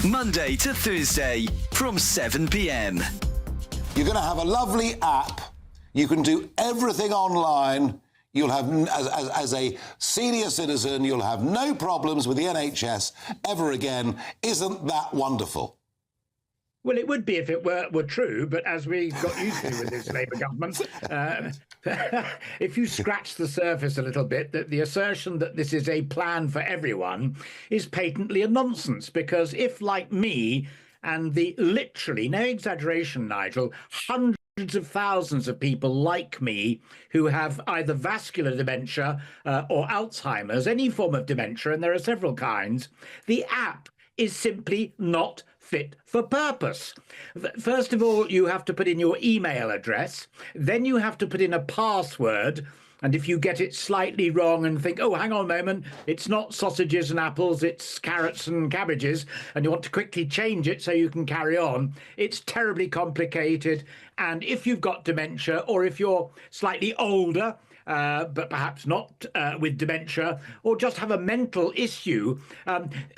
Monday to Thursday from 7 p.m. You're going to have a lovely app. You can do everything online. You'll have, as a senior citizen, you'll have no problems with the NHS ever again. Isn't that wonderful? Well, it would be if it were true, but as we got used to with this Labour government, if you scratch the surface a little bit, that the assertion that this is a plan for everyone is patently a nonsense, because if, like me, and the literally, no exaggeration, Nigel, hundreds of thousands of people like me who have either vascular dementia or Alzheimer's, any form of dementia, and there are several kinds, the app is simply not fit for purpose. First of all, you have to put in your email address, then you have to put in a password, and if you get it slightly wrong and think, oh, hang on a moment, it's not sausages and apples, it's carrots and cabbages, and you want to quickly change it so you can carry on, it's terribly complicated. And if you've got dementia, or if you're slightly older, but perhaps not with dementia, or just have a mental issue,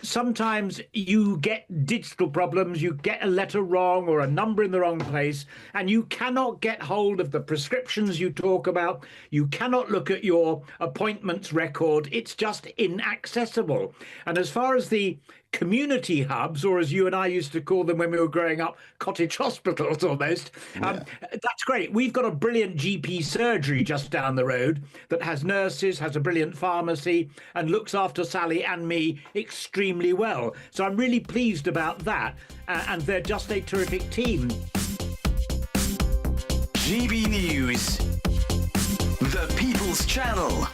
sometimes you get digital problems, you get a letter wrong or a number in the wrong place, and you cannot get hold of the prescriptions you talk about. You cannot look at your appointments record. It's just inaccessible. And as far as the community hubs, or as you and I used to call them when we were growing up, cottage hospitals almost, that's great. We've got a brilliant GP surgery just down the road that has nurses, has a brilliant pharmacy, and looks after Sally and me extremely well. So I'm really pleased about that, and they're just a terrific team. GB News, the People's Channel.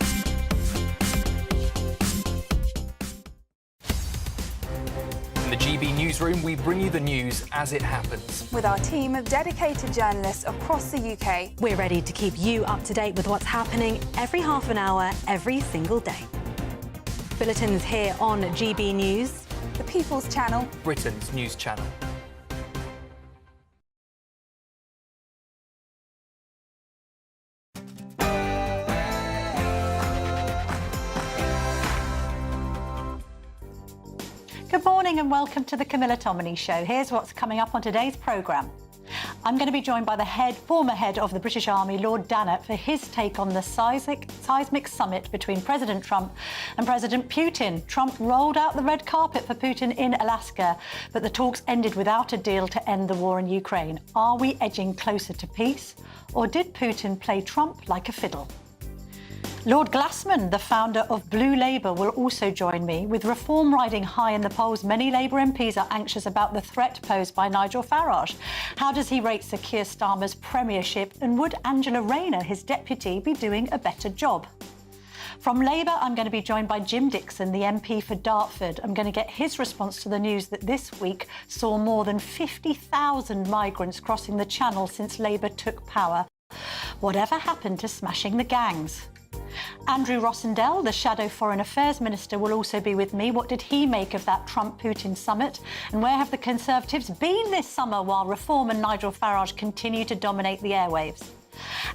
In the GB Newsroom, we bring you the news as it happens. With our team of dedicated journalists across the UK. We're ready to keep you up to date with what's happening every half an hour, every single day. Bulletins here on GB News. The People's Channel. Britain's news channel. Good morning and welcome to the Camilla Tominey Show. Here's what's coming up on today's programme. I'm going to be joined by the former head of the British Army, Lord Dannatt, for his take on the seismic summit between President Trump and President Putin. Trump rolled out the red carpet for Putin in Alaska, but the talks ended without a deal to end the war in Ukraine. Are we edging closer to peace, or did Putin play Trump like a fiddle? Lord Glassman, the founder of Blue Labour, will also join me. With reform riding high in the polls, many Labour MPs are anxious about the threat posed by Nigel Farage. How does he rate Sir Keir Starmer's premiership, and would Angela Rayner, his deputy, be doing a better job? From Labour, I'm going to be joined by Jim Dixon, the MP for Dartford. I'm going to get his response to the news that this week saw more than 50,000 migrants crossing the Channel since Labour took power. Whatever happened to smashing the gangs? Andrew Rossendale, the Shadow Foreign Affairs Minister, will also be with me. What did he make of that Trump-Putin summit? And where have the Conservatives been this summer while Reform and Nigel Farage continue to dominate the airwaves?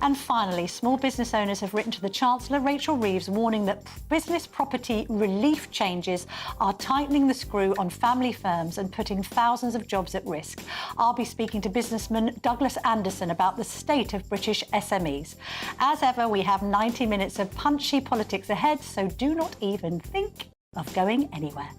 And finally, small business owners have written to the Chancellor, Rachel Reeves, warning that business property relief changes are tightening the screw on family firms and putting thousands of jobs at risk. I'll be speaking to businessman Douglas Anderson about the state of British SMEs. As ever, we have 90 minutes of punchy politics ahead, so do not even think of going anywhere.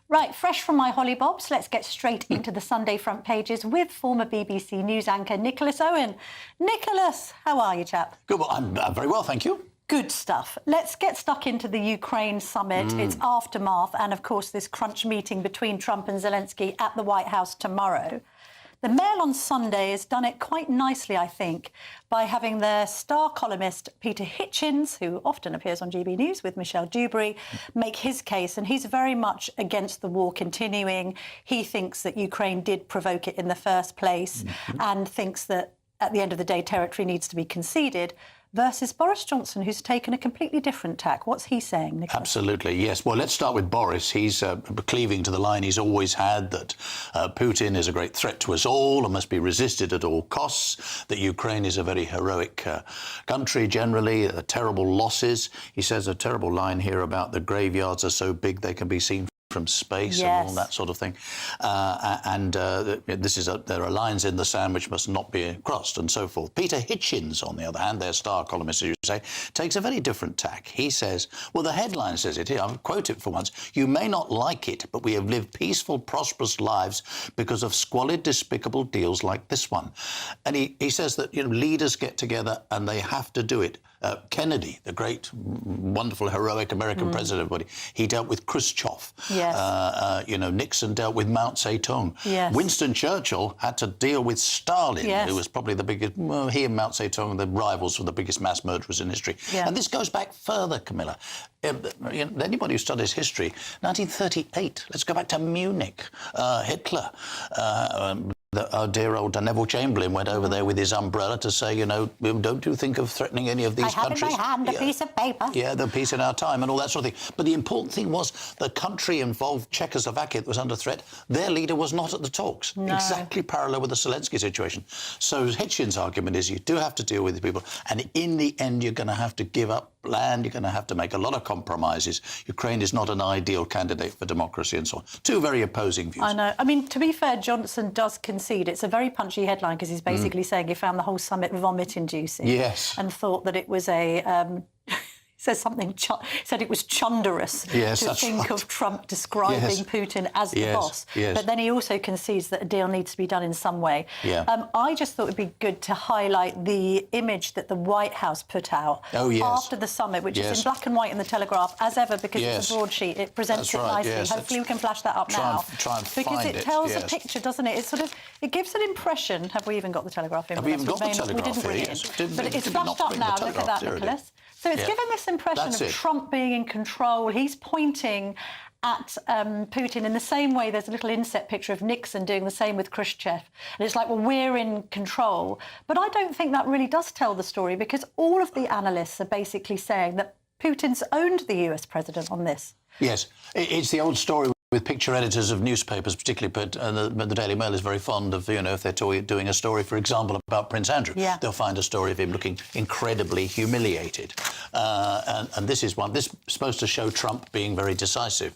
Right, fresh from my hollybobs, let's get straight into the Sunday front pages with former BBC News anchor Nicholas Owen. Nicholas, how are you, chap? Good, well, I'm very well, thank you. Good stuff. Let's get stuck into the Ukraine summit, its aftermath, and of course this crunch meeting between Trump and Zelensky at the White House tomorrow. The Mail on Sunday has done it quite nicely, I think, by having their star columnist Peter Hitchens, who often appears on GB News with Michelle Dewberry, make his case. And he's very much against the war continuing. He thinks that Ukraine did provoke it in the first place and thinks that at the end of the day, territory needs to be conceded. versus Boris Johnson, who's taken a completely different tack. What's he saying, Nicholas? Absolutely, yes. Well, let's start with Boris. He's cleaving to the line he's always had, that Putin is a great threat to us all and must be resisted at all costs, that Ukraine is a very heroic country generally, terrible losses. He says a terrible line here about the graveyards are so big they can be seen from space and all that sort of thing. There are lines in the sand which must not be crossed and so forth. Peter Hitchens, on the other hand, their star columnist, as you say, takes a very different tack. He says, well, the headline says it here, I'll quote it for once, "You may not like it, but we have lived peaceful, prosperous lives because of squalid, despicable deals like this one." And he says that, you know, leaders get together and they have to do it. Kennedy, the great, wonderful, heroic American president, he dealt with Khrushchev. Yes. Nixon dealt with Mao Zedong. Yes. Winston Churchill had to deal with Stalin, yes. who was probably the biggest, he and Mao Zedong, the rivals for the biggest mass murderers in history. Yeah. And this goes back further, Camilla. Anybody who studies history, 1938, let's go back to Munich. Hitler, our dear old Neville Chamberlain went over there with his umbrella to say, you know, don't you think of threatening any of these countries? I have in my hand a piece of paper. Yeah, the peace in our time and all that sort of thing. But the important thing was the country involved, Czechoslovakia, that was under threat, their leader was not at the talks. No. Exactly parallel with the Zelensky situation. So Hitchens' argument is you do have to deal with the people, and in the end you're going to have to give up land, you're going to have to make a lot of compromises. Ukraine is not an ideal candidate for democracy and so on. Two very opposing views. I know. I mean, to be fair, Johnson does concede. It's a very punchy headline because he's basically saying he found the whole summit vomit-inducing. Yes. And thought that it was a... says something, said it was chunderous to think of Trump describing Putin as the boss. Yes. But then he also concedes that a deal needs to be done in some way. Yeah. I just thought it would be good to highlight the image that the White House put out after the summit, which is in black and white in the Telegraph, as ever, because it's a broadsheet. It presents it nicely. Yes. Hopefully we can flash that up now. Try and because find it tells a picture, doesn't it? It gives an impression. Have we even got the Telegraph in? Have we even got the Telegraph? We didn't bring it in. But it's flashed up now. Look at that, Nicholas. So it's given this impression of Trump being in control. He's pointing at Putin in the same way. There's a little inset picture of Nixon doing the same with Khrushchev. And it's like, well, we're in control. But I don't think that really does tell the story, because all of the analysts are basically saying that Putin's owned the US president on this. Yes, it's the old story with picture editors of newspapers, particularly, but the Daily Mail is very fond of, if they're doing a story, for example, about Prince Andrew, they'll find a story of him looking incredibly humiliated. And this is this is supposed to show Trump being very decisive.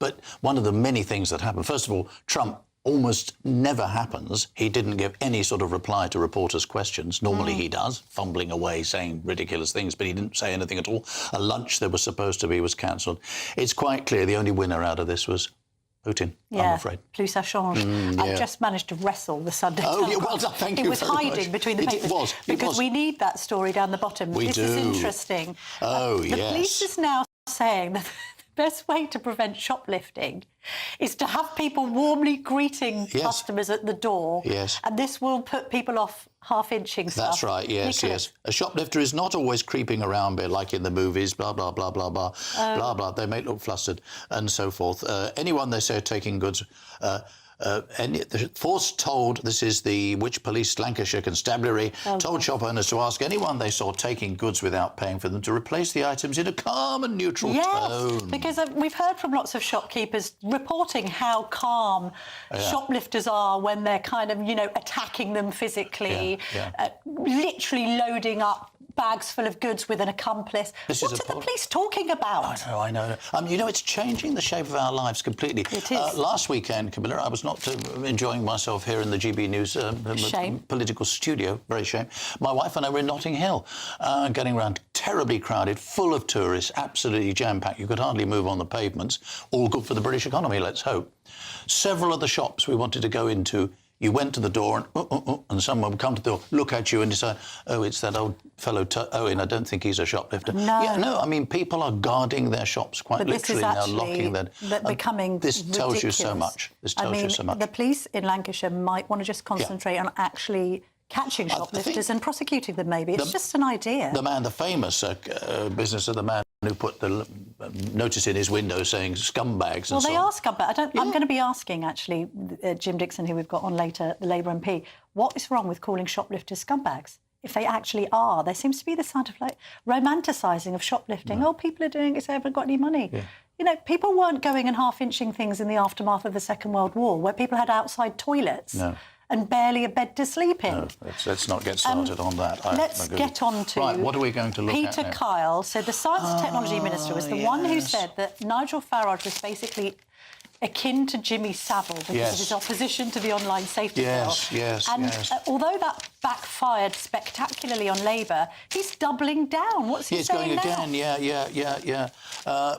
But one of the many things that happened, first of all, Trump almost never happens. He didn't give any sort of reply to reporters' questions. Normally he does, fumbling away, saying ridiculous things, but he didn't say anything at all. A lunch that was supposed to be was cancelled. It's quite clear the only winner out of this was Putin, I'm afraid. Plus ça change. I just managed to wrestle the Sunday Telegraph. Well done, thank you. It was hiding between the papers. Because we need that story down the bottom. This is interesting. The police is now saying that the best way to prevent shoplifting is to have people warmly greeting customers at the door. Yes. And this will put people off half-inching stuff. That's right, yes. A shoplifter is not always creeping around like in the movies, blah, blah, blah, blah, blah, blah, blah. They may look flustered and so forth. Anyone they say are taking goods... the force told, this is the Which Police Lancashire Constabulary, told shop owners to ask anyone they saw taking goods without paying for them to replace the items in a calm and neutral tone. Because we've heard from lots of shopkeepers reporting how calm shoplifters are when they're kind of, attacking them physically, literally loading up bags full of goods with an accomplice. What are the police talking about? I know. It's changing the shape of our lives completely. It is. Last weekend, Camilla, I was not enjoying myself here in the GBNews political studio. Very shame. My wife and I were in Notting Hill, getting around, terribly crowded, full of tourists, absolutely jam-packed. You could hardly move on the pavements. All good for the British economy, let's hope. Several of the shops we wanted to go into, you went to the door and someone would come to the door, look at you and decide, it's that old fellow Owen, I don't think he's a shoplifter. No. People are guarding their shops quite literally now, locking them. Becoming This tells ridiculous. you so much. This tells you so much. The police in Lancashire might want to just concentrate on actually catching shoplifters and prosecuting them, maybe. It's just an idea. The famous business of the man who put the notice in his window saying scumbags. Well, they are scumbags. I'm going to be asking, actually, Jim Dixon, who we've got on later, the Labour MP, what is wrong with calling shoplifters scumbags? if they actually are. There seems to be this sort of like romanticising of shoplifting. Oh, people are doing it, so they haven't got any money. Yeah. You know, people weren't going and half-inching things in the aftermath of the Second World War, where people had outside toilets and barely a bed to sleep in. No, let's not get started on that. Let's get on to... Right, what are we going to look at Peter now? Kyle. So the Science and Technology Minister was the one who said that Nigel Farage was basically akin to Jimmy Savile because of his opposition to the online safety bill. And although that backfired spectacularly on Labour, he's doubling down. What's he saying now? He's going again,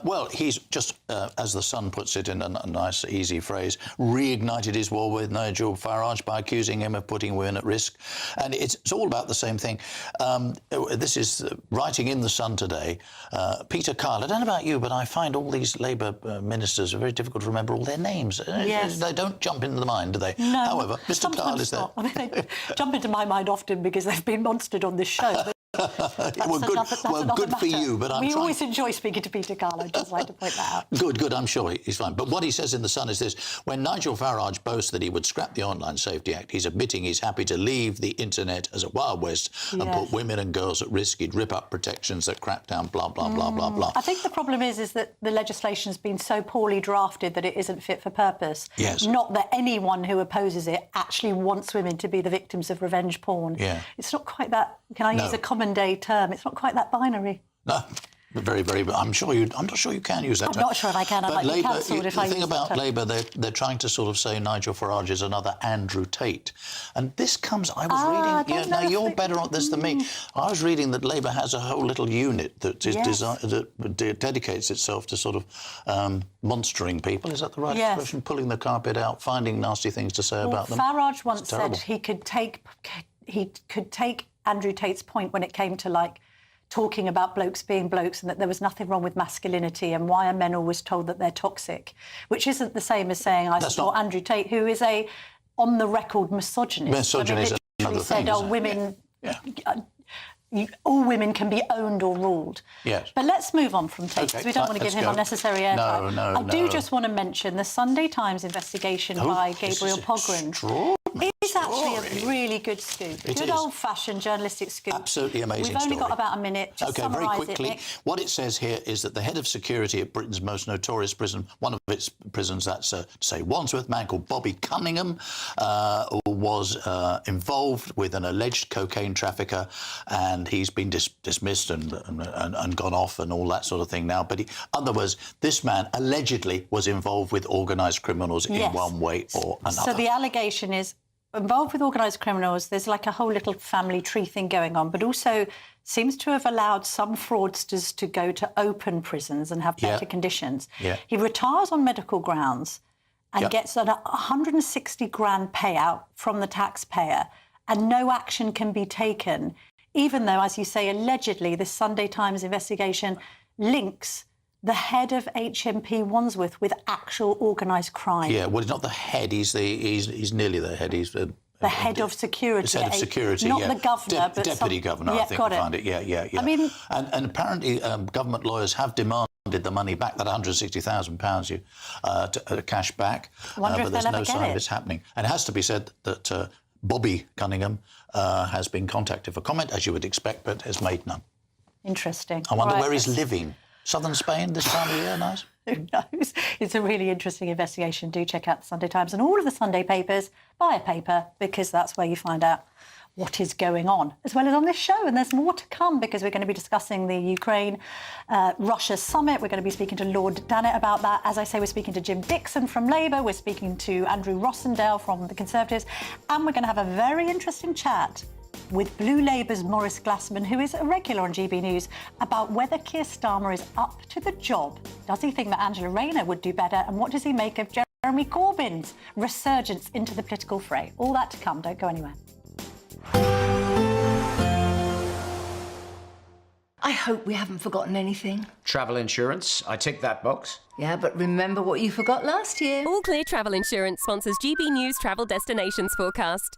well, he's just, as the Sun puts it in a nice, easy phrase, reignited his war with Nigel Farage by accusing him of putting women at risk. And it's all about the same thing. This is writing in the Sun today. Peter Kyle, I don't know about you, but I find all these Labour ministers are very difficult to remember all their names. They don't jump into the mind, do they? No. However, Mr. Kyle is there. I mean, they jump into my mind often because they've been monstered on this show. Good for you, but we always enjoy speaking to Peter Kyle. I'd just like to point that out. Good, I'm sure he's fine. But what he says in The Sun is this: when Nigel Farage boasts that he would scrap the Online Safety Act, he's admitting he's happy to leave the internet as a Wild West and put women and girls at risk. He'd rip up protections that crack down, blah, blah, blah, blah, blah. I think the problem is that the legislation's been so poorly drafted that it isn't fit for purpose. Yes. Not that anyone who opposes it actually wants women to be the victims of revenge porn. Yeah. It's not quite that, can I use a common day term? It's not quite that binary. No. Very, very. I'm not sure you can use that. I'm not sure if I can. I might be cancelled if I use the thing about Labour, they're trying to sort of say Nigel Farage is another Andrew Tate, and this comes. I was reading. Now you're better at this than me. I was reading that Labour has a whole little unit that is that dedicates itself to sort of monstering people. Is that the right expression? Pulling the carpet out, finding nasty things to say about them. Farage once said he could take Andrew Tate's point when it came to like talking about blokes being blokes and that there was nothing wrong with masculinity and why are men always told that they're toxic, which isn't the same as saying I support Andrew Tate, who is a on-the-record misogynist. Misogynist is another thing, said, women... all women can be owned or ruled. Yes. But let's move on from Tate, because we don't want to give him unnecessary airtime. I do just want to mention the Sunday Times investigation by Gabriel Pogren. It's actually a really good scoop. Good old-fashioned journalistic scoop. Absolutely amazing. We've only got about a minute. Just very quickly. What it says here is that the head of security at Britain's most notorious prison, one of its prisons, that's, say, Wandsworth, a man called Bobby Cunningham, was involved with an alleged cocaine trafficker, and he's been dismissed and gone off and all that sort of thing now. But in other words, this man allegedly was involved with organised criminals in one way or another. So the allegation is involved with organised criminals. There's like a whole little family tree thing going on, but also seems to have allowed some fraudsters to go to open prisons and have better conditions. He retires on medical grounds and gets a 160 grand payout from the taxpayer, and no action can be taken, even though, as you say, allegedly this Sunday Times investigation links the head of HMP Wandsworth with actual organised crime. Yeah, well, he's not the head. He's nearly the head. He's the head of security. Head of security, not the governor, but deputy governor. I think we find it. Yeah. I mean, and apparently government lawyers have demanded the money back, that £160,000 cash back. But there's no sign of this happening. And it has to be said that Bobby Cunningham has been contacted for comment, as you would expect, but has made none. Interesting. I wonder where he's living. Southern Spain this time of year, nice? Who knows? It's a really interesting investigation. Do check out the Sunday Times and all of the Sunday papers. Buy a paper, because that's where you find out what is going on, as well as on this show. And there's more to come, because we're going to be discussing the Ukraine-Russia summit. We're going to be speaking to Lord Dannett about that. As I say, we're speaking to Jim Dixon from Labour. We're speaking to Andrew Rossendale from the Conservatives. And we're going to have a very interesting chat with Blue Labour's Maurice Glassman, who is a regular on GB News, about whether Keir Starmer is up to the job. Does he think that Angela Rayner would do better? And what does he make of Jeremy Corbyn's resurgence into the political fray? All that to come. Don't go anywhere. I hope we haven't forgotten anything. Travel insurance, I tick that box. Yeah, but remember what you forgot last year. All Clear Travel Insurance sponsors GB News Travel Destinations Forecast.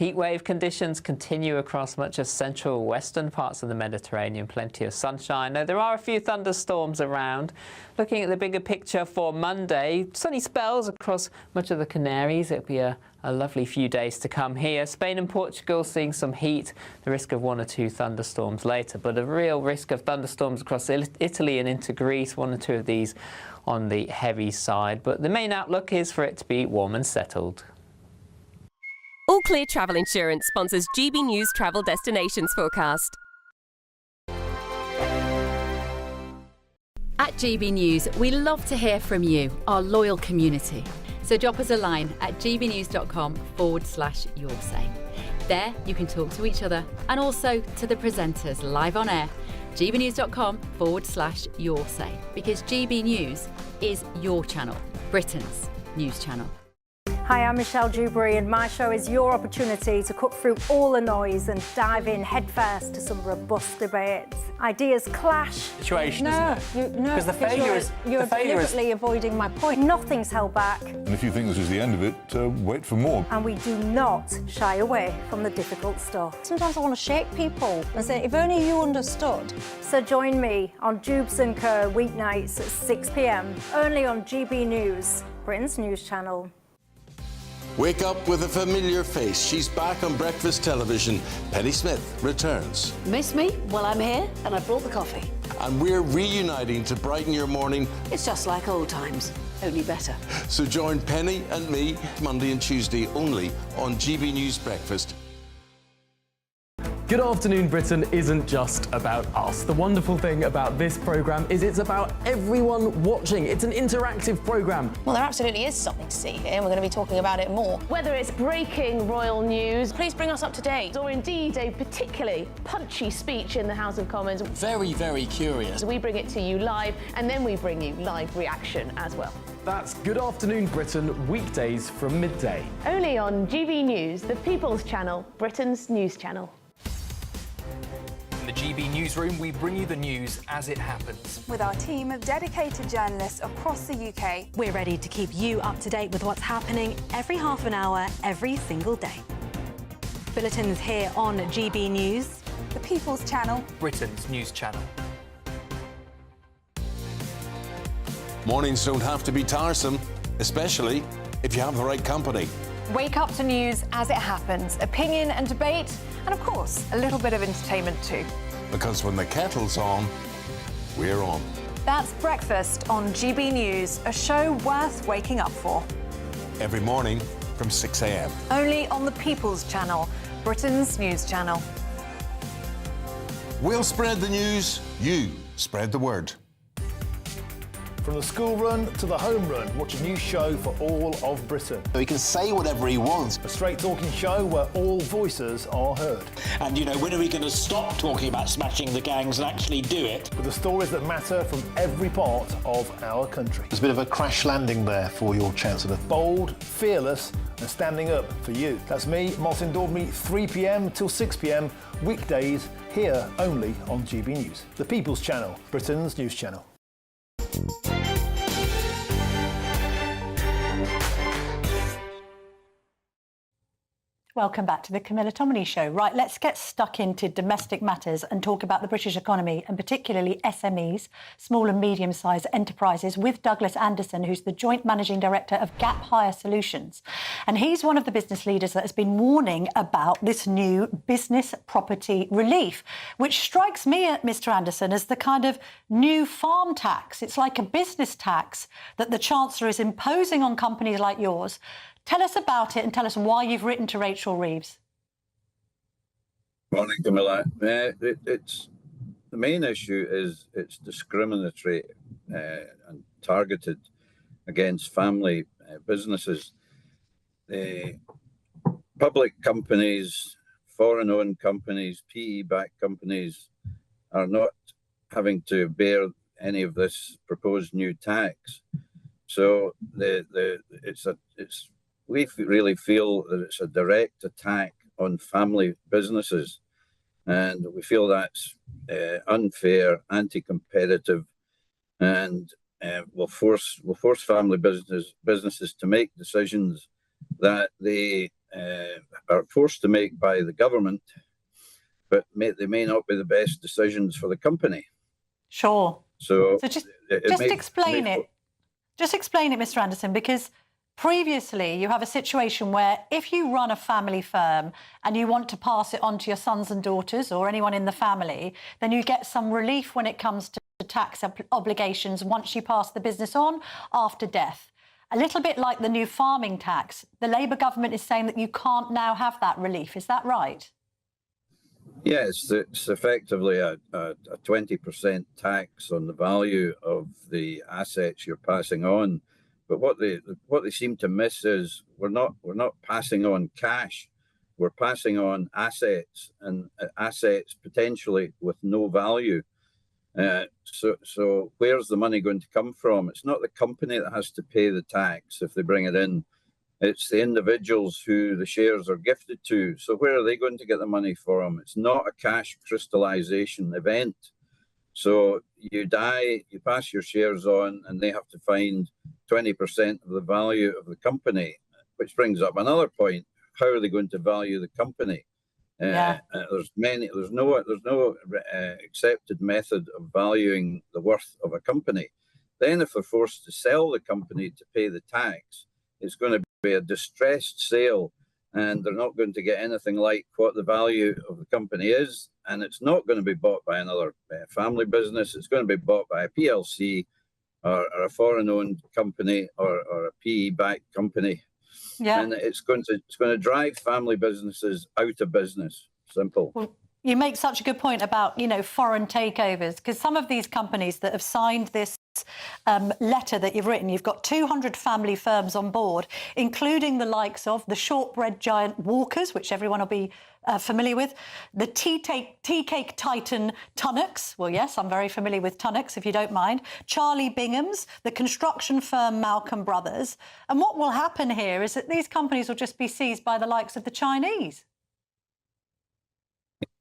Heatwave conditions continue across much of central western parts of the Mediterranean. Plenty of sunshine. Now, there are a few thunderstorms around. Looking at the bigger picture for Monday, sunny spells across much of the Canaries. It'll be a lovely few days to come here. Spain and Portugal seeing some heat, the risk of 1 or 2 thunderstorms later, but a real risk of thunderstorms across Italy and into Greece, 1 or 2 of these on the heavy side. But the main outlook is for it to be warm and settled. All Clear Travel Insurance sponsors GB News Travel Destinations Forecast. At GB News, we love to hear from you, our loyal community. So drop us a line at gbnews.com/yoursay. There you can talk to each other and also to the presenters live on air. gbnews.com/yoursay, because GB News is your channel, Britain's news channel. Hi, I'm Michelle Dewberry, and my show is your opportunity to cut through all the noise and dive in headfirst to some robust debates. Ideas clash. Situation, no, isn't it? No, because the failure is you're deliberately avoiding my point. Nothing's held back. And if you think this is the end of it, wait for more. And we do not shy away from the difficult stuff. Sometimes I want to shake people and say, if only you understood. So join me on Jubes & Co weeknights at 6 p.m, only on GB News, Britain's news channel. Wake up with a familiar face. She's back on breakfast television. Penny Smith returns. Miss me? Well, I'm here and I brought the coffee. And we're reuniting to brighten your morning. It's just like old times, only better. So join Penny and me Monday and Tuesday only on GB News Breakfast. Good Afternoon Britain isn't just about us. The wonderful thing about this programme is it's about everyone watching. It's an interactive programme. Well, there absolutely is something to see here, and we're going to be talking about it more. Whether it's breaking royal news, please bring us up to date, or indeed a particularly punchy speech in the House of Commons. Very, very curious. We bring it to you live, and then we bring you live reaction as well. That's Good Afternoon Britain, weekdays from midday. Only on GB News, the People's Channel, Britain's news channel. In the GB Newsroom, we bring you the news as it happens. With our team of dedicated journalists across the UK, we're ready to keep you up to date with what's happening every half an hour, every single day. Bulletins here on GB News, the People's Channel, Britain's news channel. Mornings don't have to be tiresome, especially if you have the right company. Wake up to news as it happens, opinion and debate, and of course, a little bit of entertainment too. Because when the kettle's on, we're on. That's Breakfast on GB News, a show worth waking up for. Every morning from 6 a.m. Only on the People's Channel, Britain's news channel. We'll spread the news, you spread the word. From the school run to the home run, watch a new show for all of Britain. So he can say whatever he wants. A straight-talking show where all voices are heard. And, you know, when are we going to stop talking about smashing the gangs and actually do it? With the stories that matter from every part of our country. There's a bit of a crash landing there for your Chancellor. Bold, fearless and standing up for you. That's me, Martin Dordme, 3 p.m. till 6 p.m, weekdays, here only on GB News. The People's Channel, Britain's news channel. Welcome back to the Camilla Tominey Show. Right, let's get stuck into domestic matters and talk about the British economy and particularly SMEs, small and medium-sized enterprises, with Douglas Anderson, who's the Joint Managing Director of Gap Hire Solutions. And he's one of the business leaders that has been warning about this new business property relief, which strikes me, Mr. Anderson, as the kind of new farm tax. It's like a business tax that the Chancellor is imposing on companies like yours. Tell us about it and tell us why you've written to Rachel Reeves. Morning, Camilla. It's the main issue is it's discriminatory and targeted against family businesses. The public companies, foreign-owned companies, PE-backed companies are not having to bear any of this proposed new tax. So we really feel that it's a direct attack on family businesses, and we feel that's unfair, anti-competitive, and will force family businesses to make decisions that they are forced to make by the government, but they may not be the best decisions for the company. Sure. So just explain it. Just explain it, Mr. Anderson, because previously you have a situation where if you run a family firm and you want to pass it on to your sons and daughters or anyone in the family, then you get some relief when it comes to tax obligations once you pass the business on after death. A little bit like the new farming tax. The Labour government is saying that you can't now have that relief. Is that right? Yes, it's effectively a 20% tax on the value of the assets you're passing on. But what they seem to miss is we're not passing on cash. We're passing on assets, and assets potentially with no value. So where's the money going to come from? It's not the company that has to pay the tax if they bring it in. It's the individuals who the shares are gifted to. So where are they going to get the money from? It's not a cash crystallization event. So you die, you pass your shares on, and they have to find 20% of the value of the company, which brings up another point. How are they going to value the company? There's no accepted method of valuing the worth of a company. Then if they're forced to sell the company to pay the tax, it's going to be a distressed sale, and they're not going to get anything like what the value of the company is, and it's not going to be bought by another family business. It's going to be bought by a PLC or a foreign-owned company or a PE-backed company. Yeah. And it's going to drive family businesses out of business. Simple. Well, you make such a good point about, foreign takeovers, because some of these companies that have signed this letter that you've written, you've got 200 family firms on board, including the likes of the shortbread giant Walkers, which everyone will be familiar with, the tea cake titan Tunnocks. Well, yes, I'm very familiar with Tunnocks, if you don't mind. Charlie Bingham's, the construction firm Malcolm Brothers. And what will happen here is that these companies will just be seized by the likes of the Chinese.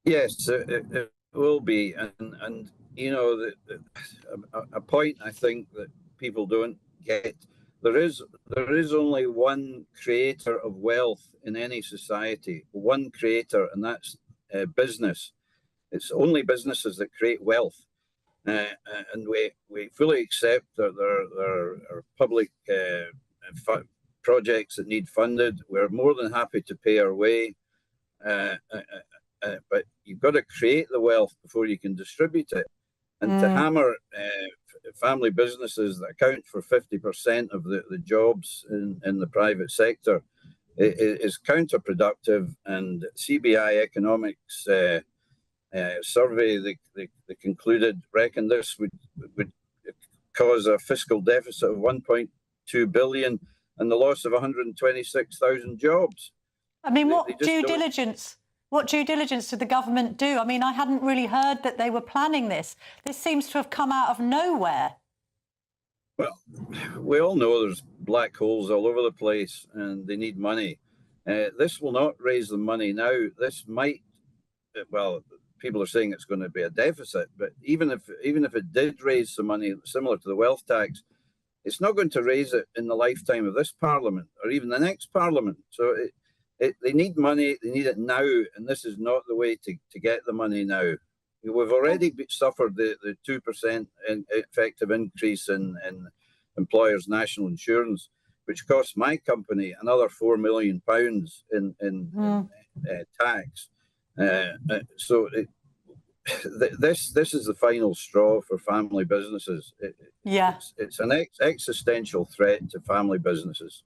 Yes, it will be. And a point I think that people don't get, there is only one creator of wealth in any society, one creator, and that's business. It's only businesses that create wealth. And we fully accept that there are public projects that need funded. We're more than happy to pay our way. But you've got to create the wealth before you can distribute it. And to hammer family businesses that account for 50% of the jobs in the private sector is counterproductive. And CBI Economics survey, they concluded, reckoned this would cause a fiscal deficit of 1.2 billion and the loss of 126,000 jobs. I mean, what due diligence did the government do? I mean, I hadn't really heard that they were planning this. This seems to have come out of nowhere. Well, we all know there's black holes all over the place and they need money. This will not raise the money now. This might, well, people are saying it's going to be a deficit, but even if it did raise some money similar to the wealth tax, it's not going to raise it in the lifetime of this Parliament or even the next Parliament. So they need money, they need it now, and this is not the way to get the money now. We've already suffered the 2% effective increase in employers' national insurance, which cost my company another £4 million in tax. So this is the final straw for family businesses. It's an existential threat to family businesses.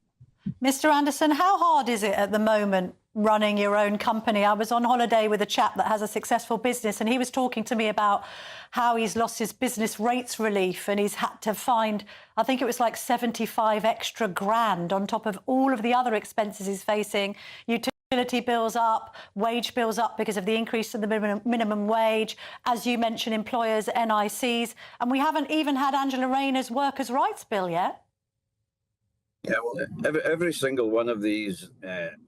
Mr. Anderson, how hard is it at the moment running your own company? I was on holiday with a chap that has a successful business, and he was talking to me about how he's lost his business rates relief and he's had to find, I think it was like 75 extra grand on top of all of the other expenses he's facing. Utility bills up, wage bills up because of the increase in the minimum wage. As you mentioned, employers, NICs, and we haven't even had Angela Rayner's workers' rights bill yet. Yeah, well, every single one of these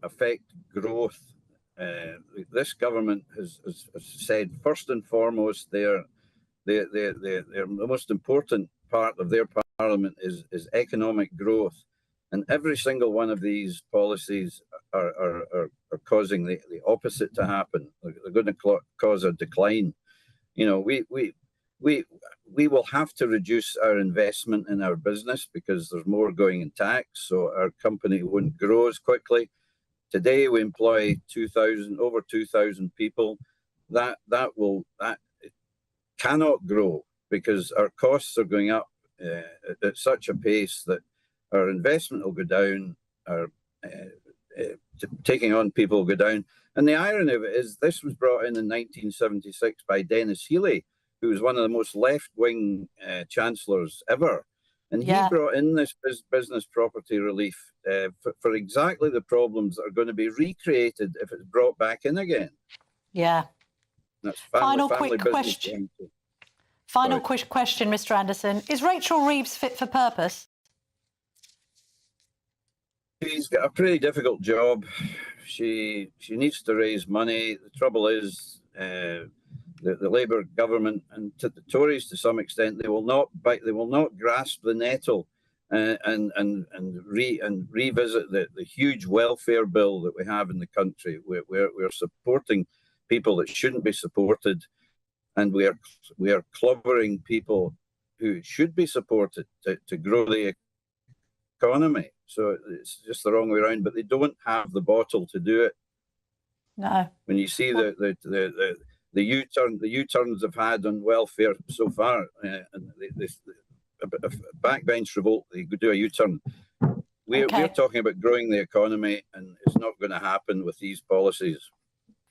affect growth. This government has said first and foremost, the most important part of their parliament is economic growth, and every single one of these policies are causing the opposite to happen. They're going to cause a decline. You know, we will have to reduce our investment in our business because there's more going in tax, so our company won't grow as quickly. Today we employ over 2,000 people. That cannot grow because our costs are going up at such a pace that our investment will go down, our taking on people will go down. And the irony of it is this was brought in 1976 by Dennis Healey, who was one of the most left-wing chancellors ever. And he brought in this business property relief for exactly the problems that are going to be recreated if it's brought back in again. Yeah. That's Final quick question. Final quick question, Mr. Anderson. Is Rachel Reeves fit for purpose? She's got a pretty difficult job. She needs to raise money. The trouble is the Labour government and to the Tories to some extent, they will not grasp the nettle and revisit the huge welfare bill that we have in the country. We're supporting people that shouldn't be supported, and we are clobbering people who should be supported to grow the economy. So it's just the wrong way around, but they don't have the bottle to do it. No. When you see the U-turns they've had on welfare so far, and a backbench revolt, they do a U-turn. We're talking about growing the economy, and it's not going to happen with these policies.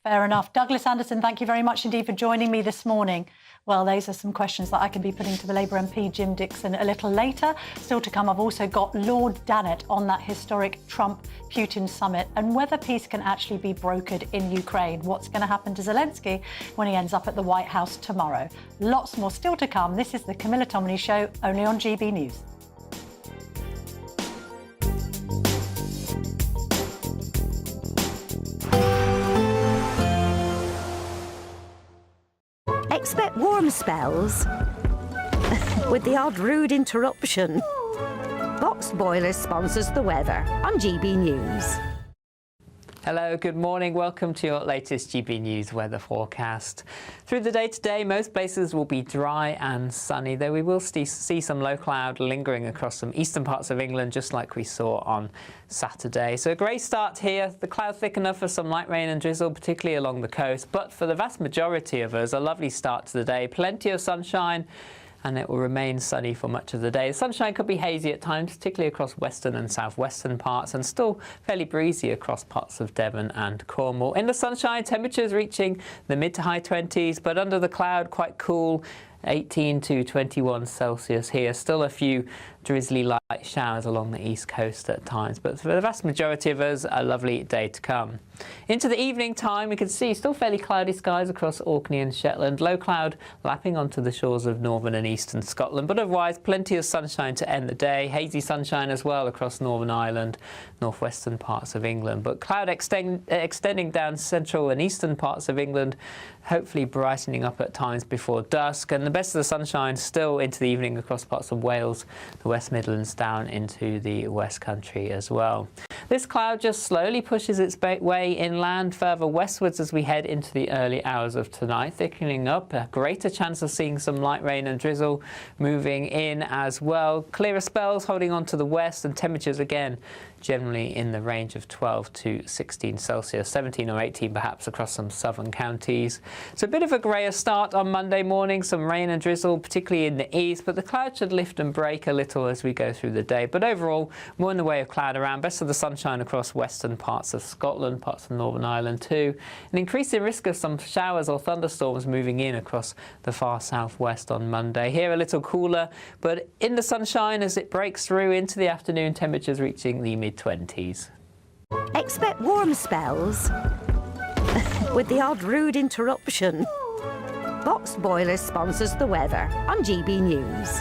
Fair enough. Douglas Anderson, thank you very much indeed for joining me this morning. Well, those are some questions that I can be putting to the Labour MP, Jim Dixon, a little later. Still to come, I've also got Lord Dannett on that historic Trump-Putin summit and whether peace can actually be brokered in Ukraine. What's going to happen to Zelensky when he ends up at the White House tomorrow? Lots more still to come. This is the Camilla Tominey Show, only on GB News. Expect warm spells with the odd rude interruption. Box Boiler sponsors the weather on GB News. Hello, good morning. Welcome to your latest GB News weather forecast. Through the day today, most places will be dry and sunny, though we will see some low cloud lingering across some eastern parts of England, just like we saw on Saturday. So a grey start here. The cloud thick enough for some light rain and drizzle, particularly along the coast. But for the vast majority of us, a lovely start to the day. Plenty of sunshine, and it will remain sunny for much of the day. The sunshine could be hazy at times, particularly across western and southwestern parts, and still fairly breezy across parts of Devon and Cornwall. In the sunshine, temperatures reaching the mid to high 20s, but under the cloud, quite cool, 18 to 21 Celsius here. Still a few drizzly light showers along the east coast at times, but for the vast majority of us, a lovely day to come. Into the evening time, we can see still fairly cloudy skies across Orkney and Shetland. Low cloud lapping onto the shores of northern and eastern Scotland, but otherwise plenty of sunshine to end the day. Hazy sunshine as well across Northern Ireland, northwestern parts of England, but cloud extending down central and eastern parts of England, hopefully brightening up at times before dusk, and the best of the sunshine still into the evening across parts of Wales, the West Midlands down into the West Country as well. This cloud just slowly pushes its way inland further westwards as we head into the early hours of tonight, thickening up, a greater chance of seeing some light rain and drizzle moving in as well. Clearer spells holding on to the west, and temperatures again generally in the range of 12 to 16 Celsius, 17 or 18 perhaps across some southern counties. So a bit of a grayer start on Monday morning, some rain and drizzle, particularly in the east, but the clouds should lift and break a little as we go through the day. But overall, more in the way of cloud around, best of the sunshine across western parts of Scotland, parts of Northern Ireland too. An increasing risk of some showers or thunderstorms moving in across the far southwest on Monday. Here a little cooler, but in the sunshine as it breaks through into the afternoon, temperatures reaching the mid-20s. Expect warm spells with the odd rude interruption. Box Boiler sponsors the weather on GB News.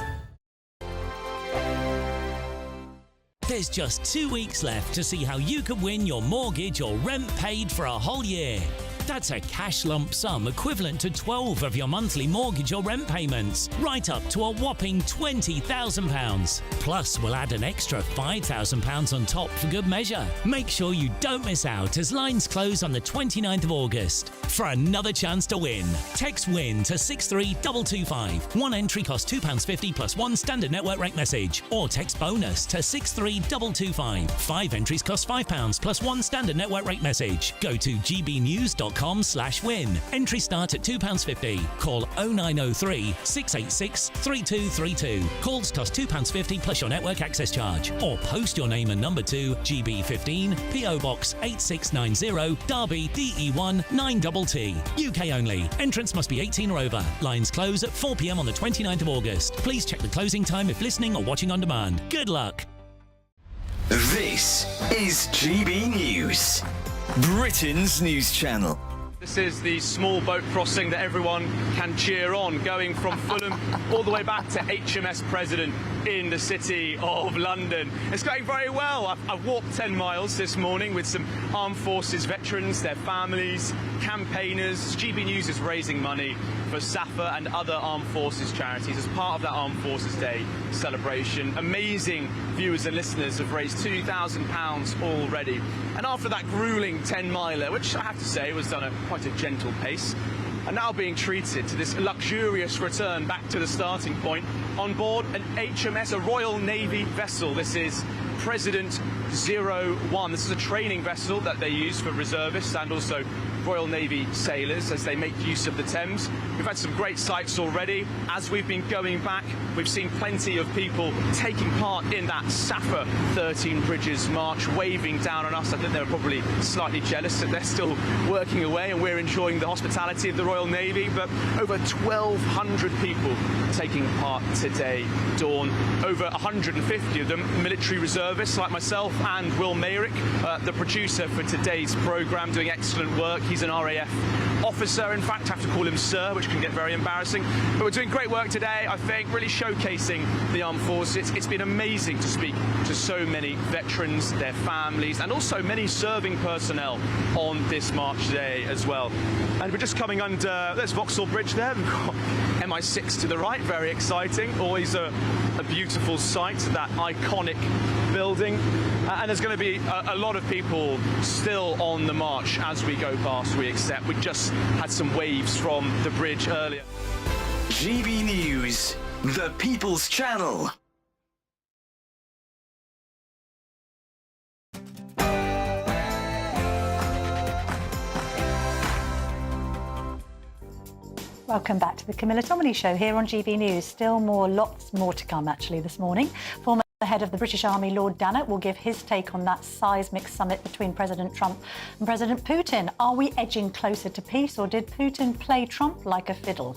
There's just 2 weeks left to see how you could win your mortgage or rent paid for a whole year. That's a cash lump sum equivalent to 12 of your monthly mortgage or rent payments, right up to a whopping £20,000. Plus, we'll add an extra £5,000 on top for good measure. Make sure you don't miss out as lines close on the 29th of August. For another chance to win, text WIN to 63225. One entry costs £2.50 plus one standard network rate message, or text BONUS to 63225. 5 entries cost £5 plus one standard network rate message. Go to gbnews.com/win. Entries start at £2.50. Call 0903 686 3232. Calls cost £2.50 plus your network access charge. Or post your name and number to GB15 PO Box 8690 Derby DE1 9TT. UK only. Entrance must be 18 or over. Lines close at 4 p.m. on the 29th of August. Please check the closing time if listening or watching on demand. Good luck. This is GB News, Britain's news channel. This is the small boat crossing that everyone can cheer on, going from Fulham all the way back to HMS President in the city of London. It's going very well. I've walked 10 miles this morning with some Armed Forces veterans, their families, campaigners. GB News is raising money for SAFA and other Armed Forces charities as part of that Armed Forces Day celebration. Amazing viewers and listeners have raised £2,000 already. And after that gruelling 10-miler, which I have to say was done at quite a gentle pace, are now being treated to this luxurious return back to the starting point on board an HMS, a Royal Navy vessel. This is President 01. This is a training vessel that they use for reservists and also Royal Navy sailors as they make use of the Thames. We've had some great sights already. As we've been going back, we've seen plenty of people taking part in that SAFA 13 Bridges March, waving down on us. I think they were probably slightly jealous that they're still working away and we're enjoying the hospitality of the Royal Navy. But over 1,200 people taking part today, Dawn. Over 150 of them military reservists like myself and Will Mayrick, the producer for today's programme, doing excellent work. He's an RAF officer, in fact, I have to call him sir, which can get very embarrassing. But we're doing great work today, I think, really showcasing the armed forces. It's been amazing to speak to so many veterans, their families, and also many serving personnel on this March day as well. And we're just coming under, there's Vauxhall Bridge there. We've got MI6 to the right, very exciting. Always a beautiful sight, that iconic building. And there's going to be a lot of people still on the march as we go past, we accept. We just had some waves from the bridge earlier. GB News, the People's Channel. Welcome back to the Camilla Tominey Show here on GB News. Still more, lots more to come actually this morning. Former head of the British Army, Lord Dannett, will give his take on that seismic summit between President Trump and President Putin. Are we edging closer to peace, or did Putin play Trump like a fiddle?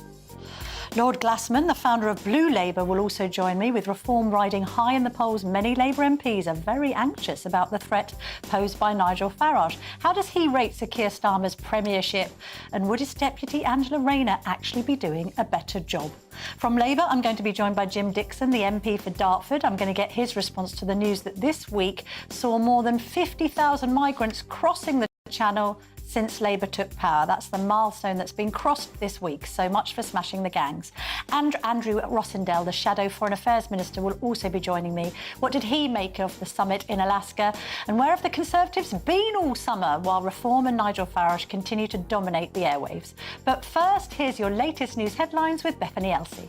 Lord Glassman, the founder of Blue Labour, will also join me. With reform riding high in the polls, many Labour MPs are very anxious about the threat posed by Nigel Farage. How does he rate Sir Keir Starmer's premiership? And would his deputy Angela Rayner actually be doing a better job? From Labour, I'm going to be joined by Jim Dixon, the MP for Dartford. I'm going to get his response to the news that this week saw more than 50,000 migrants crossing the Channel since Labour took power. That's the milestone that's been crossed this week. So much for smashing the gangs. And Andrew Rossendale, the Shadow Foreign Affairs Minister, will also be joining me. What did he make of the summit in Alaska? And where have the Conservatives been all summer while Reform and Nigel Farage continue to dominate the airwaves? But first, here's your latest news headlines with Bethany Elsey.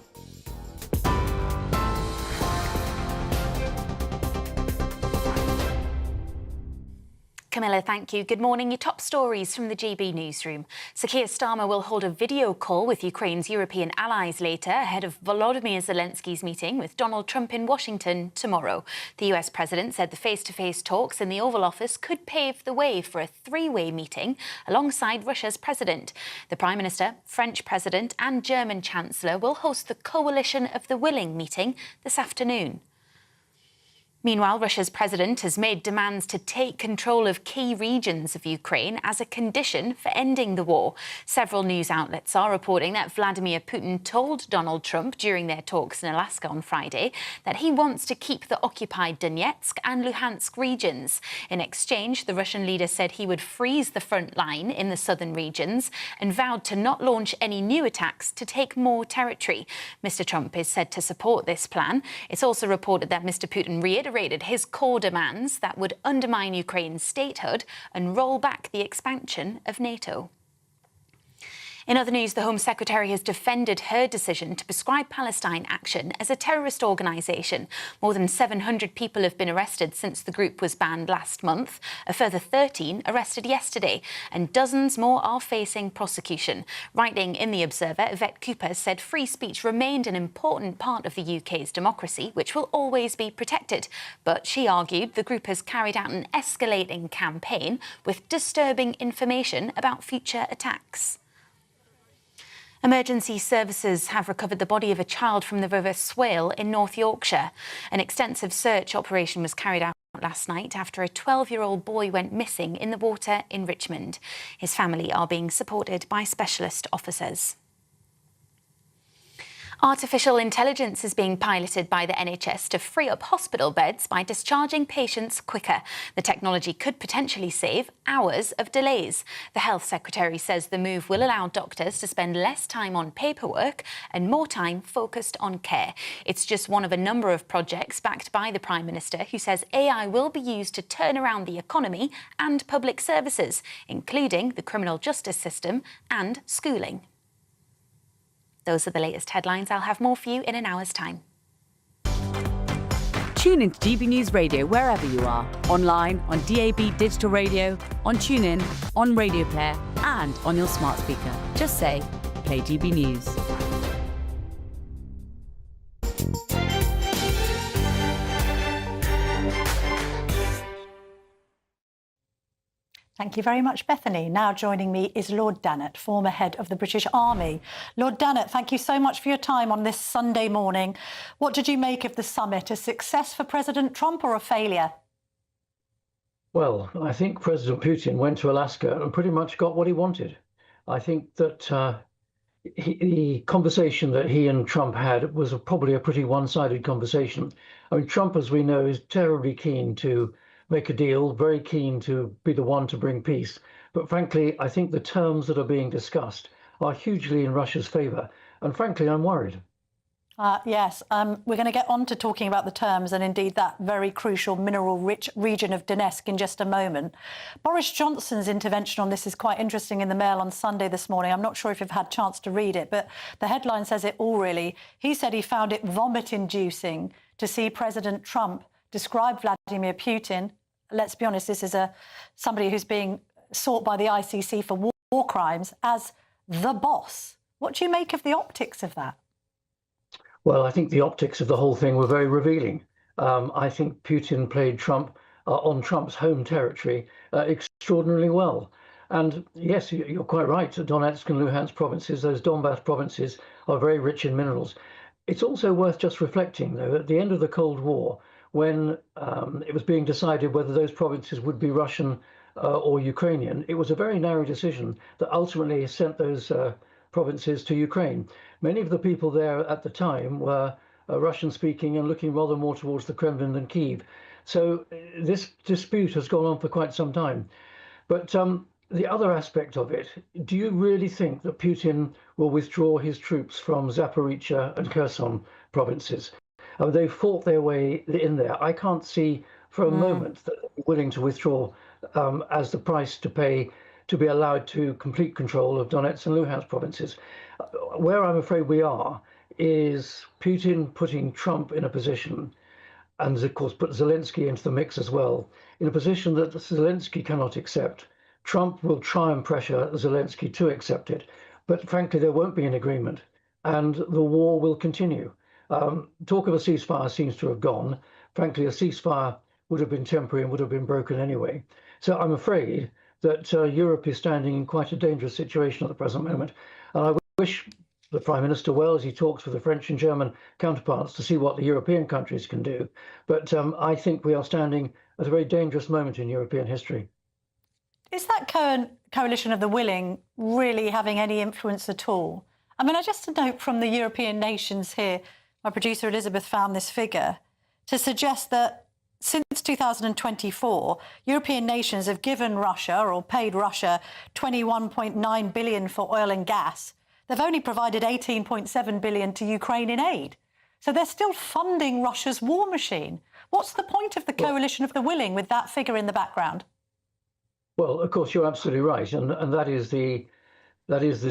Camilla, thank you. Good morning. Your top stories from the GB newsroom. Sir Keir Starmer will hold a video call with Ukraine's European allies later, ahead of Volodymyr Zelensky's meeting with Donald Trump in Washington tomorrow. The US president said the face-to-face talks in the Oval Office could pave the way for a three-way meeting alongside Russia's president. The Prime Minister, French President and German Chancellor will host the Coalition of the Willing meeting this afternoon. Meanwhile, Russia's president has made demands to take control of key regions of Ukraine as a condition for ending the war. Several news outlets are reporting that Vladimir Putin told Donald Trump during their talks in Alaska on Friday that he wants to keep the occupied Donetsk and Luhansk regions. In exchange, the Russian leader said he would freeze the front line in the southern regions and vowed to not launch any new attacks to take more territory. Mr. Trump is said to support this plan. It's also reported that Mr. Putin reiterated his core demands that would undermine Ukraine's statehood and roll back the expansion of NATO. In other news, the Home Secretary has defended her decision to prescribe Palestine Action as a terrorist organisation. More than 700 people have been arrested since the group was banned last month. A further 13 arrested yesterday, and dozens more are facing prosecution. Writing in The Observer, Yvette Cooper said free speech remained an important part of the UK's democracy, which will always be protected. But she argued the group has carried out an escalating campaign with disturbing information about future attacks. Emergency services have recovered the body of a child from the River Swale in North Yorkshire. An extensive search operation was carried out last night after a 12-year-old boy went missing in the water in Richmond. His family are being supported by specialist officers. Artificial intelligence is being piloted by the NHS to free up hospital beds by discharging patients quicker. The technology could potentially save hours of delays. The Health Secretary says the move will allow doctors to spend less time on paperwork and more time focused on care. It's just one of a number of projects backed by the Prime Minister, who says AI will be used to turn around the economy and public services, including the criminal justice system and schooling. Those are the latest headlines. I'll have more for you in an hour's time. Tune into GB News Radio wherever you are. Online, on DAB digital radio, on TuneIn, on Radio Player and on your smart speaker. Just say, play GB News. Thank you very much, Bethany. Now joining me is Lord Dannatt, former head of the British Army. Lord Dannatt, thank you so much for your time on this Sunday morning. What did you make of the summit? A success for President Trump or a failure? Well, I think President Putin went to Alaska and pretty much got what he wanted. I think that the conversation that he and Trump had was probably a pretty one-sided conversation. I mean, Trump, as we know, is terribly keen to make a deal, very keen to be the one to bring peace. But frankly, I think the terms that are being discussed are hugely in Russia's favour. And frankly, I'm worried. Yes, we're going to get on to talking about the terms and indeed that very crucial mineral-rich region of Donetsk in just a moment. Boris Johnson's intervention on this is quite interesting in the Mail on Sunday this morning. I'm not sure if you've had a chance to read it, but the headline says it all, really. He said he found it vomit-inducing to see President Trump describe Vladimir Putin. Let's be honest, this is somebody who's being sought by the ICC for war crimes as the boss. What do you make of the optics of that? Well, I think the optics of the whole thing were very revealing. I think Putin played Trump on Trump's home territory extraordinarily well. And yes, you're quite right. Donetsk and Luhansk provinces, those Donbass provinces, are very rich in minerals. It's also worth just reflecting, though, at the end of the Cold War, when it was being decided whether those provinces would be Russian or Ukrainian, it was a very narrow decision that ultimately sent those provinces to Ukraine. Many of the people there at the time were Russian-speaking and looking rather more towards the Kremlin than Kyiv. So this dispute has gone on for quite some time. But the other aspect of it, do you really think that Putin will withdraw his troops from Zaporizhia and Kherson provinces? They fought their way in there. I can't see for a moment that they're willing to withdraw as the price to pay to be allowed to complete control of Donetsk and Luhansk provinces. Where I'm afraid we are is Putin putting Trump in a position, and of course put Zelensky into the mix as well, in a position that Zelensky cannot accept. Trump will try and pressure Zelensky to accept it, but frankly there won't be an agreement and the war will continue. Talk of a ceasefire seems to have gone. Frankly, a ceasefire would have been temporary and would have been broken anyway. So I'm afraid that Europe is standing in quite a dangerous situation at the present moment. And I wish the Prime Minister well as he talks with the French and German counterparts to see what the European countries can do. But I think we are standing at a very dangerous moment in European history. Is that coalition of the willing really having any influence at all? I mean, just a note from the European nations here, my producer Elizabeth found this figure, to suggest that since 2024, European nations have given Russia or paid Russia 21.9 billion for oil and gas. They've only provided 18.7 billion to Ukraine in aid. So they're still funding Russia's war machine. What's the point of the coalition of the willing with that figure in the background? Well, of course, you're absolutely right, and that is the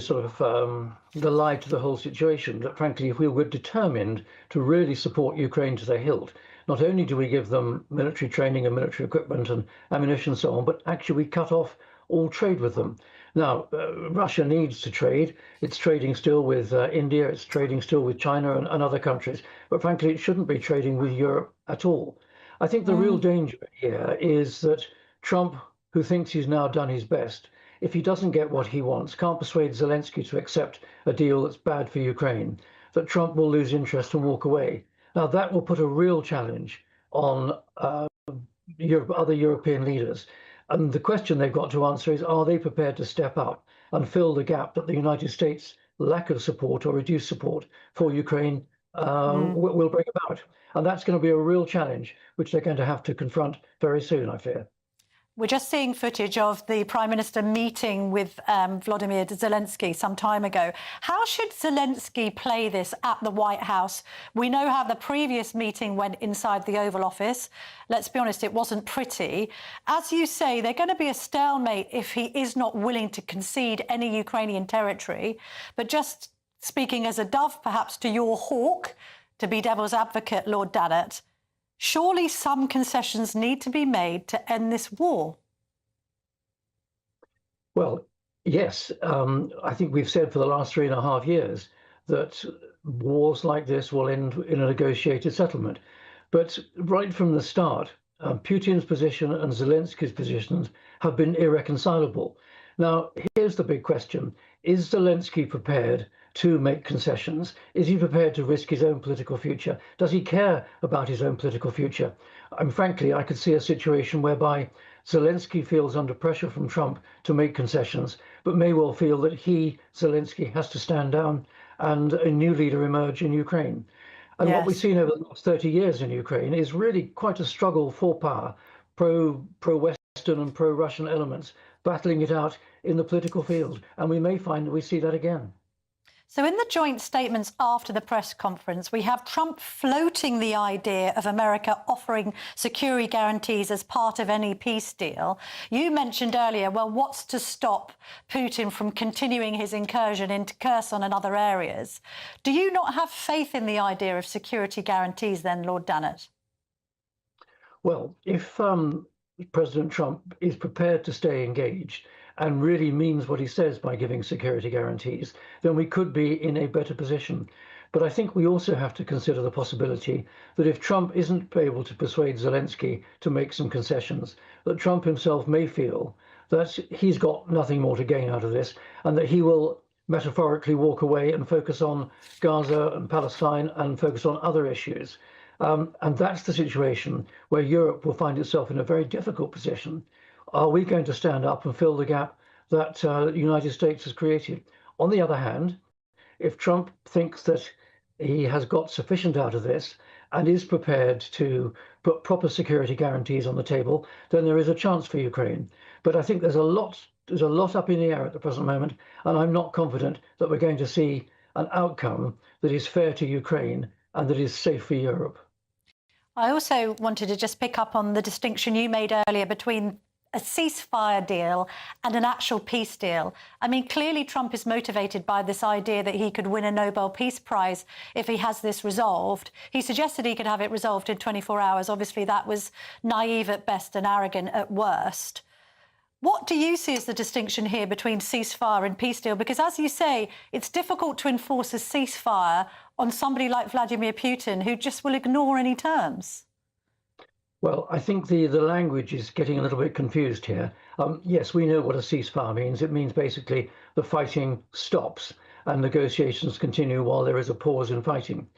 sort of the lie to the whole situation. That frankly, if we were determined to really support Ukraine to the hilt, not only do we give them military training and military equipment and ammunition and so on, but actually we cut off all trade with them. Now, Russia needs to trade. It's trading still with India. It's trading still with China and other countries. But frankly, it shouldn't be trading with Europe at all. I think the real danger here is that Trump, who thinks he's now done his best, if he doesn't get what he wants, can't persuade Zelensky to accept a deal that's bad for Ukraine, that Trump will lose interest and walk away. Now, that will put a real challenge on other European leaders. And the question they've got to answer is, are they prepared to step up and fill the gap that the United States' lack of support or reduced support for Ukraine will bring about? And that's going to be a real challenge, which they're going to have to confront very soon, I fear. We're just seeing footage of the Prime Minister meeting with Volodymyr Zelensky some time ago. How should Zelensky play this at the White House? We know how the previous meeting went inside the Oval Office. Let's be honest, it wasn't pretty. As you say, they're going to be a stalemate if he is not willing to concede any Ukrainian territory. But just speaking as a dove, perhaps to your hawk, to be devil's advocate, Lord Dannett, surely some concessions need to be made to end this war. Well, yes. I think we've said for the last 3.5 years that wars like this will end in a negotiated settlement. But right from the start, Putin's position and Zelensky's positions have been irreconcilable. Now, here's the big question. Is Zelensky prepared to make concessions? Is he prepared to risk his own political future? Does he care about his own political future? And frankly, I could see a situation whereby Zelensky feels under pressure from Trump to make concessions, but may well feel that Zelensky, has to stand down and a new leader emerge in Ukraine. And what we've seen over the last 30 years in Ukraine is really quite a struggle for power, pro-Western and pro-Russian elements battling it out in the political field. And we may find that we see that again. So in the joint statements after the press conference, we have Trump floating the idea of America offering security guarantees as part of any peace deal. You mentioned earlier, well, what's to stop Putin from continuing his incursion into Kherson and other areas? Do you not have faith in the idea of security guarantees then, Lord Dannett? Well, if President Trump is prepared to stay engaged and really means what he says by giving security guarantees, then we could be in a better position. But I think we also have to consider the possibility that if Trump isn't able to persuade Zelensky to make some concessions, that Trump himself may feel that he's got nothing more to gain out of this and that he will metaphorically walk away and focus on Gaza and Palestine and focus on other issues. And that's the situation where Europe will find itself in a very difficult position. Are we going to stand up and fill the gap that the United States has created? On the other hand, if Trump thinks that he has got sufficient out of this and is prepared to put proper security guarantees on the table, then there is a chance for Ukraine. But I think there's a lot up in the air at the present moment, and I'm not confident that we're going to see an outcome that is fair to Ukraine and that is safe for Europe. I also wanted to just pick up on the distinction you made earlier between a ceasefire deal and an actual peace deal. I mean, clearly Trump is motivated by this idea that he could win a Nobel Peace Prize if he has this resolved. He suggested he could have it resolved in 24 hours. Obviously, that was naive at best and arrogant at worst. What do you see as the distinction here between ceasefire and peace deal? Because, as you say, it's difficult to enforce a ceasefire on somebody like Vladimir Putin, who just will ignore any terms. Well, I think the language is getting a little bit confused here. Yes, we know what a ceasefire means. It means basically the fighting stops. and negotiations continue while there is a pause in fighting.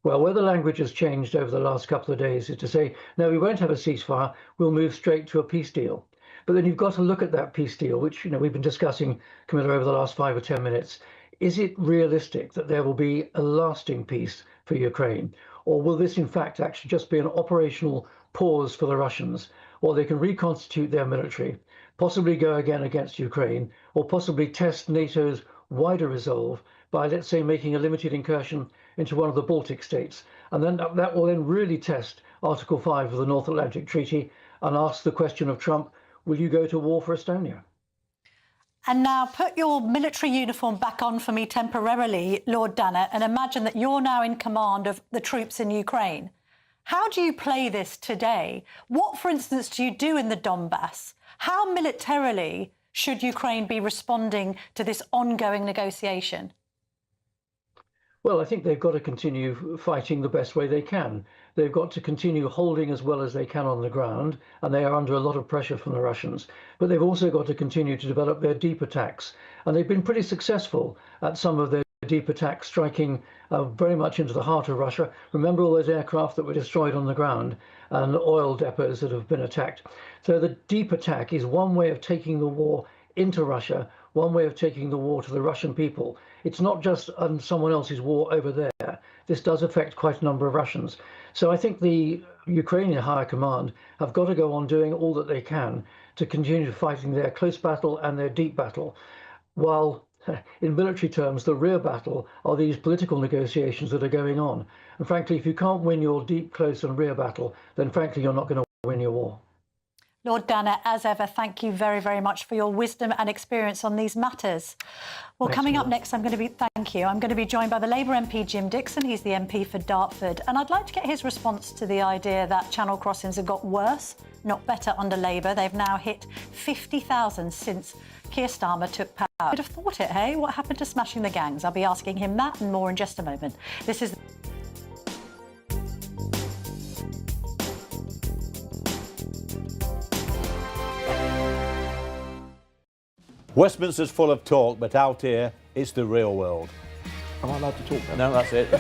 Well, where the language has changed over the last couple of days is to say, no, we won't have a ceasefire, we'll move straight to a peace deal. But then you've got to look at that peace deal, which we've been discussing, Camilla, over the last 5 or 10 minutes. Is it realistic that there will be a lasting peace for Ukraine? Or will this, in fact, actually just be an operational pause for the Russians, or they can reconstitute their military, possibly go again against Ukraine, or possibly test NATO's wider resolve by, let's say, making a limited incursion into one of the Baltic states. And then that will then really test Article 5 of the North Atlantic Treaty and ask the question of Trump, will you go to war for Estonia? And now put your military uniform back on for me temporarily, Lord Dannett, and imagine that you're now in command of the troops in Ukraine. How do you play this today? What, for instance, do you do in the Donbass? How militarily should Ukraine be responding to this ongoing negotiation? Well, I think they've got to continue fighting the best way they can. They've got to continue holding as well as they can on the ground, and they are under a lot of pressure from the Russians. But they've also got to continue to develop their deep attacks. And they've been pretty successful at some of their deep attacks, striking very much into the heart of Russia. Remember all those aircraft that were destroyed on the ground and oil depots that have been attacked. So the deep attack is one way of taking the war into Russia, one way of taking the war to the Russian people. It's not just someone else's war over there. This does affect quite a number of Russians. So I think the Ukrainian higher command have got to go on doing all that they can to continue fighting their close battle and their deep battle, while in military terms, the rear battle are these political negotiations that are going on. And frankly, if you can't win your deep, close and rear battle, then frankly, you're not going to win your war. Lord Dannett, as ever, thank you very, very much for your wisdom and experience on these matters. Well, Thanks, coming up Camilla. next, I'm going to be joined by the Labour MP Jim Dixon. He's the MP for Dartford. And I'd like to get his response to the idea that channel crossings have got worse, not better under Labour. They've now hit 50,000 since Keir Starmer took power. I'd have thought it, hey? What happened to smashing the gangs? I'll be asking him that and more in just a moment. This is... Westminster's full of talk, but out here, it's the real world. Am I allowed to talk then? No, that's it.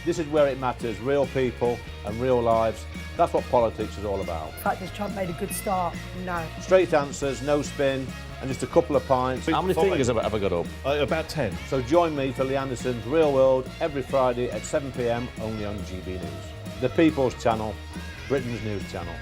This is where it matters, real people and real lives. That's what politics is all about. In fact, has Trump made a good start? No. Straight answers, no spin, and just a couple of pints. How many fingers have I got up? About 10. So join me for Lee Anderson's Real World every Friday at 7 p.m, only on GB News. The People's Channel, Britain's news channel.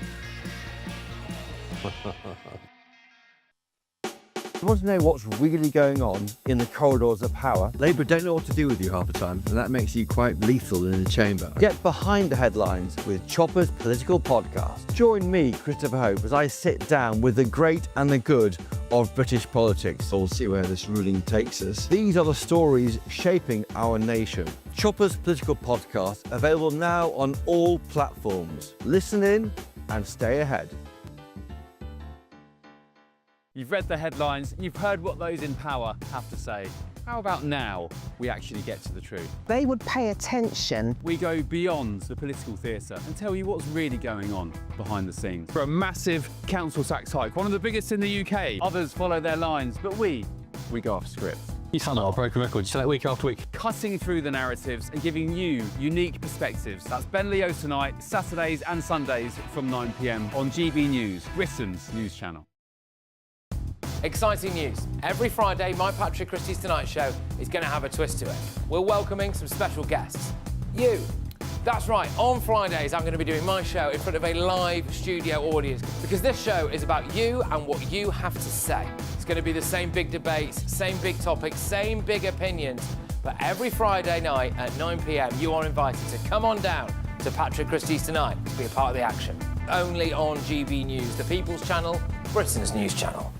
You want to know what's really going on in the corridors of power? Labour don't know what to do with you half the time, and that makes you quite lethal in the chamber. Get behind the headlines with Chopper's Political Podcast. Join me, Christopher Hope, as I sit down with the great and the good of British politics. We'll see where this ruling takes us. These are the stories shaping our nation. Chopper's Political Podcast, available now on all platforms. Listen in and stay ahead. You've read the headlines, you've heard what those in power have to say. How about now we actually get to the truth? They would pay attention. We go beyond the political theatre and tell you what's really going on behind the scenes. For a massive council tax hike, one of the biggest in the UK. Others follow their lines, but we go off script. You sound like a broken record, you say that week after week. Cutting through the narratives and giving you unique perspectives. That's Ben Leo tonight, Saturdays and Sundays from 9 p.m. on GB News, Britain's news channel. Exciting news. Every Friday, my Patrick Christie's Tonight Show is going to have a twist to it. We're welcoming some special guests. You. That's right, on Fridays I'm going to be doing my show in front of a live studio audience because this show is about you and what you have to say. It's going to be the same big debates, same big topics, same big opinions, but every Friday night at 9 p.m. you are invited to come on down to Patrick Christie's Tonight to be a part of the action. Only on GB News, the People's Channel, Britain's news channel.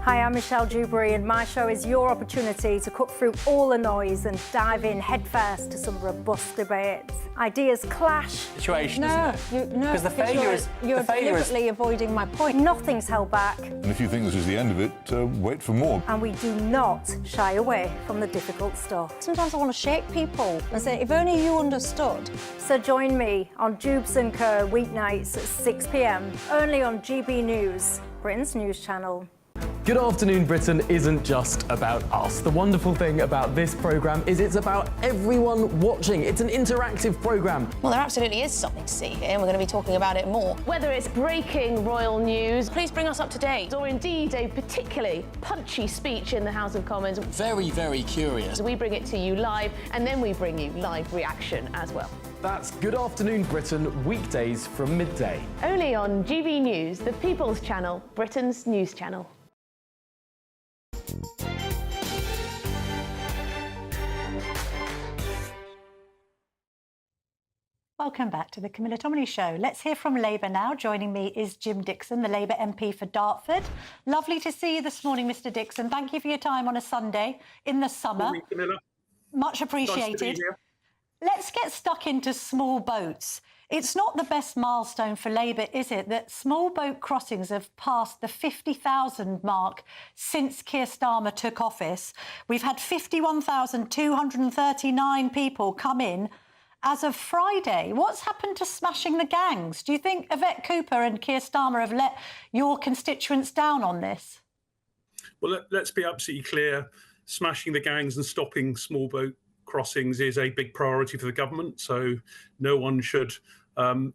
Hi, I'm Michelle Dewberry, and my show is your opportunity to cut through all the noise and dive in headfirst to some robust debates. Ideas clash. Situation, no, isn't it? No, Because the failure is... You're deliberately avoiding my point. Nothing's held back. And if you think this is the end of it, wait for more. And we do not shy away from the difficult stuff. Sometimes I want to shake people and say, if only you understood. So join me on Dubes & Co. weeknights at 6 p.m, only on GB News, Britain's news channel. Good Afternoon Britain isn't just about us. The wonderful thing about this programme is it's about everyone watching. It's an interactive programme. Well, there absolutely is something to see here, and we're going to be talking about it more. Whether it's breaking royal news, please bring us up to date, or indeed a particularly punchy speech in the House of Commons. Very, very curious. We bring it to you live, and then we bring you live reaction as well. That's Good Afternoon Britain, weekdays from midday. Only on GB News, the People's Channel, Britain's news channel. Welcome back to the Camilla Tominey Show. Let's hear from Labour now. Joining me is Jim Dixon, the Labour MP for Dartford. Lovely to see you this morning, Mr Dixon. Thank you for your time on a Sunday in the summer. Morning, Camilla. Much appreciated. Nice to be here. Let's get stuck into small boats. It's not the best milestone for Labour, is it, that small boat crossings have passed the 50,000 mark since Keir Starmer took office. We've had 51,239 people come in as of Friday. What's happened to smashing the gangs? Do you think Yvette Cooper and Keir Starmer have let your constituents down on this? Well, let's be absolutely clear. Smashing the gangs and stopping small boat crossings is a big priority for the government. So no one should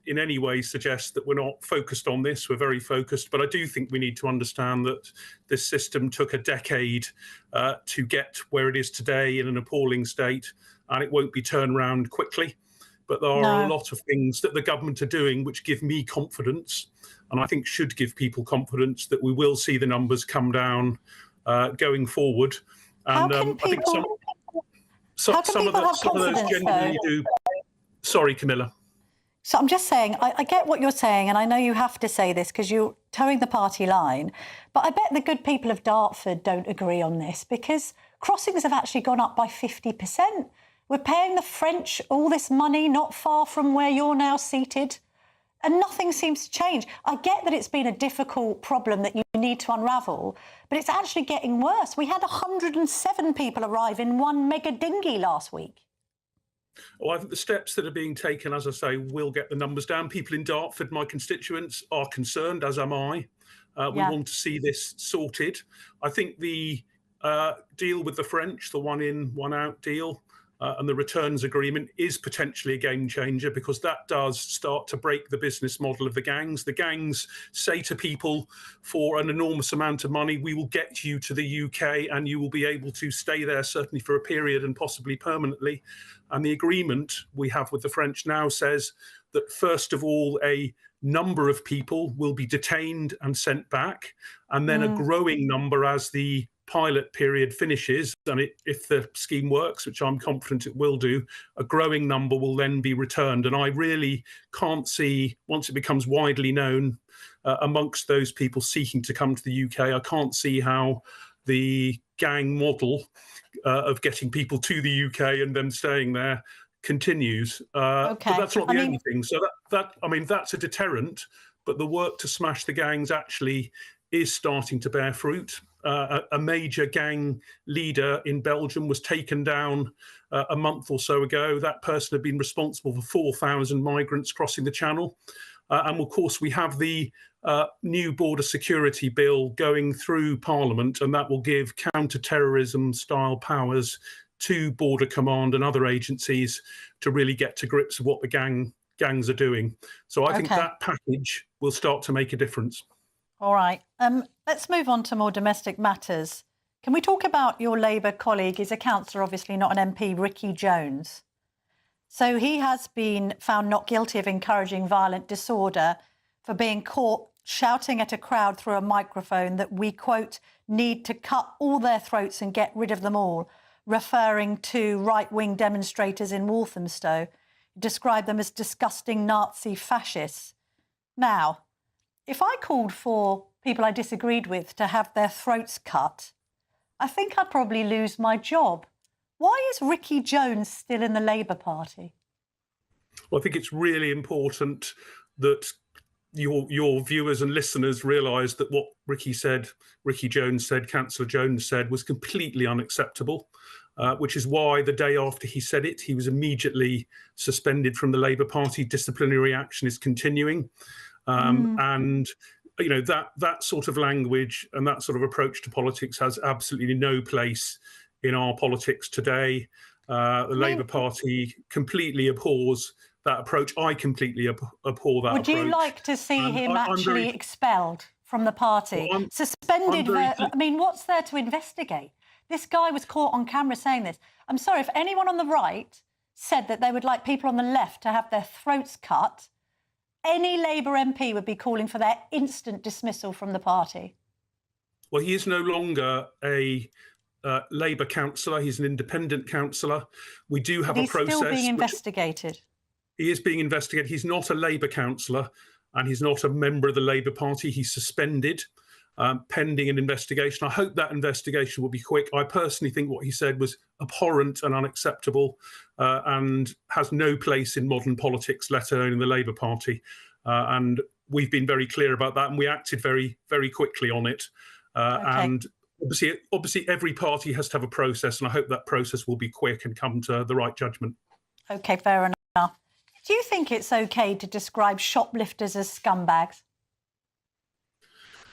in any way suggest that we're not focused on this. We're very focused. But I do think we need to understand that this system took a decade to get where it is today in an appalling state. And it won't be turned around quickly. But there are a lot of things that the government are doing which give me confidence, and I think should give people confidence that we will see the numbers come down going forward. And I think some of those genuinely do. Sorry, Camilla. So I'm just saying, I get what you're saying, and I know you have to say this because you're towing the party line, but I bet the good people of Dartford don't agree on this because crossings have actually gone up by 50%. We're paying the French all this money not far from where you're now seated, and nothing seems to change. I get that it's been a difficult problem that you need to unravel, but it's actually getting worse. We had 107 people arrive in one mega dinghy last week. Well, I think the steps that are being taken, as I say, will get the numbers down. People in Dartford, my constituents, are concerned, as am I. We want to see this sorted. I think the deal with the French, the one in, one out deal, and the returns agreement is potentially a game changer because that does start to break the business model of the gangs. The gangs say to people for an enormous amount of money, we will get you to the UK and you will be able to stay there certainly for a period and possibly permanently. And the agreement we have with the French now says that first of all, a number of people will be detained and sent back, and then a growing number as the pilot period finishes, and if the scheme works, which I'm confident it will do, a growing number will then be returned. And I really can't see, once it becomes widely known amongst those people seeking to come to the UK, I can't see how the gang model of getting people to the UK and them staying there continues. But that's not the only thing. So that's a deterrent, but the work to smash the gangs actually is starting to bear fruit. A major gang leader in Belgium was taken down a month or so ago. That person had been responsible for 4,000 migrants crossing the Channel. And of course, we have the new border security bill going through Parliament, and that will give counter-terrorism style powers to Border Command and other agencies to really get to grips with what the gangs are doing. So I think that package will start to make a difference. All right. Let's move on to more domestic matters. Can we talk about your Labour colleague? He's a councillor, obviously not an MP, Ricky Jones. So he has been found not guilty of encouraging violent disorder for being caught shouting at a crowd through a microphone that we, quote, need to cut all their throats and get rid of them all, referring to right-wing demonstrators in Walthamstow. He described them as disgusting Nazi fascists. Now, if I called for people I disagreed with to have their throats cut, I think I'd probably lose my job. Why is Ricky Jones still in the Labour Party? Well, I think it's really important that your viewers and listeners realise that what Ricky Jones said, Councillor Jones said, was completely unacceptable, which is why the day after he said it, he was immediately suspended from the Labour Party. Disciplinary action is continuing. And you know, that sort of language and that sort of approach to politics has absolutely no place in our politics today. The Labour Party completely abhors that approach. I completely abhor that approach. Would you like to see him actually expelled from the party? Well, suspended? I mean, what's there to investigate? This guy was caught on camera saying this. I'm sorry, if anyone on the right said that they would like people on the left to have their throats cut, any Labour MP would be calling for their instant dismissal from the party. Well, he is no longer a Labour councillor. He's an independent councillor. We do have a process. He's still being investigated. He is being investigated. He's not a Labour councillor and he's not a member of the Labour Party. He's suspended pending an investigation. I hope that investigation will be quick. I personally think what he said was abhorrent and unacceptable and has no place in modern politics, let alone in the Labour Party. And we've been very clear about that and we acted very, very quickly on it. And obviously, every party has to have a process, and I hope that process will be quick and come to the right judgment. OK, fair enough. Do you think it's OK to describe shoplifters as scumbags?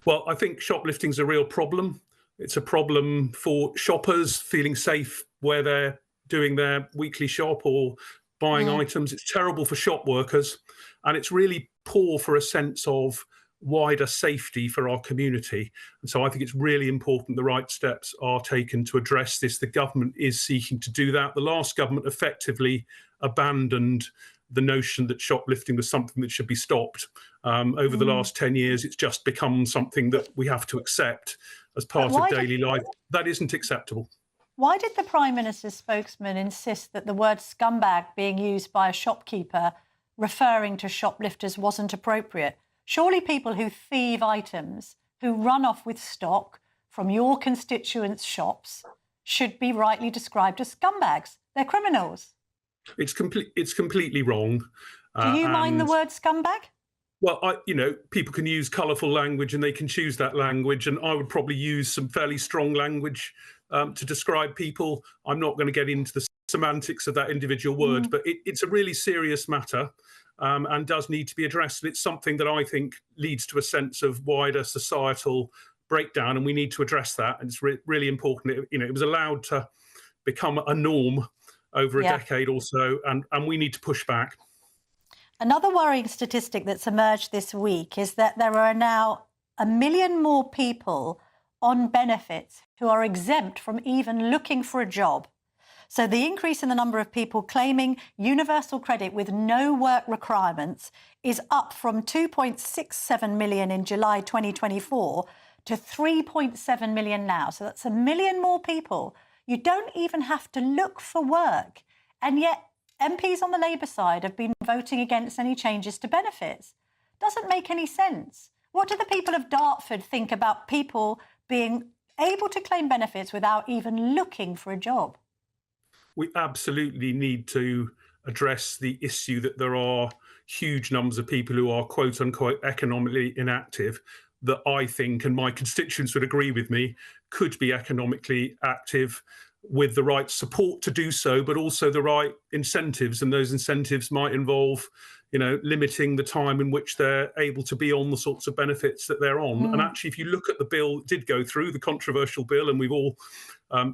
Well, I think shoplifting's a real problem. It's a problem for shoppers feeling safe where they're doing their weekly shop or buying items. It's terrible for shop workers, and it's really poor for a sense of wider safety for our community. And so I think it's really important the right steps are taken to address this. The government is seeking to do that. The last government effectively abandoned the notion that shoplifting was something that should be stopped. Over the last 10 years, it's just become something that we have to accept as part of daily life. That isn't acceptable. Why did the Prime Minister's spokesman insist that the word scumbag being used by a shopkeeper referring to shoplifters wasn't appropriate? Surely people who thieve items, who run off with stock from your constituents' shops should be rightly described as scumbags. They're criminals. It's completely wrong. Do you mind the word scumbag? Well, people can use colourful language and they can choose that language, and I would probably use some fairly strong language to describe people. I'm not going to get into the semantics of that individual word, but it's a really serious matter and does need to be addressed. And it's something that I think leads to a sense of wider societal breakdown, and we need to address that. And it's really important. It was allowed to become a norm over a decade or so, and we need to push back. Another worrying statistic that's emerged this week is that there are now 1 million more people on benefits who are exempt from even looking for a job. So the increase in the number of people claiming universal credit with no work requirements is up from 2.67 million in July 2024 to 3.7 million now. So that's 1 million more people. You don't even have to look for work. And yet MPs on the Labour side have been voting against any changes to benefits. Doesn't make any sense. What do the people of Dartford think about people being able to claim benefits without even looking for a job? We absolutely need to address the issue that there are huge numbers of people who are quote unquote economically inactive that I think, and my constituents would agree with me, could be economically active with the right support to do so, but also the right incentives. And those incentives might involve, limiting the time in which they're able to be on the sorts of benefits that they're on. And actually, if you look at the bill, it did go through, the controversial bill, and we've all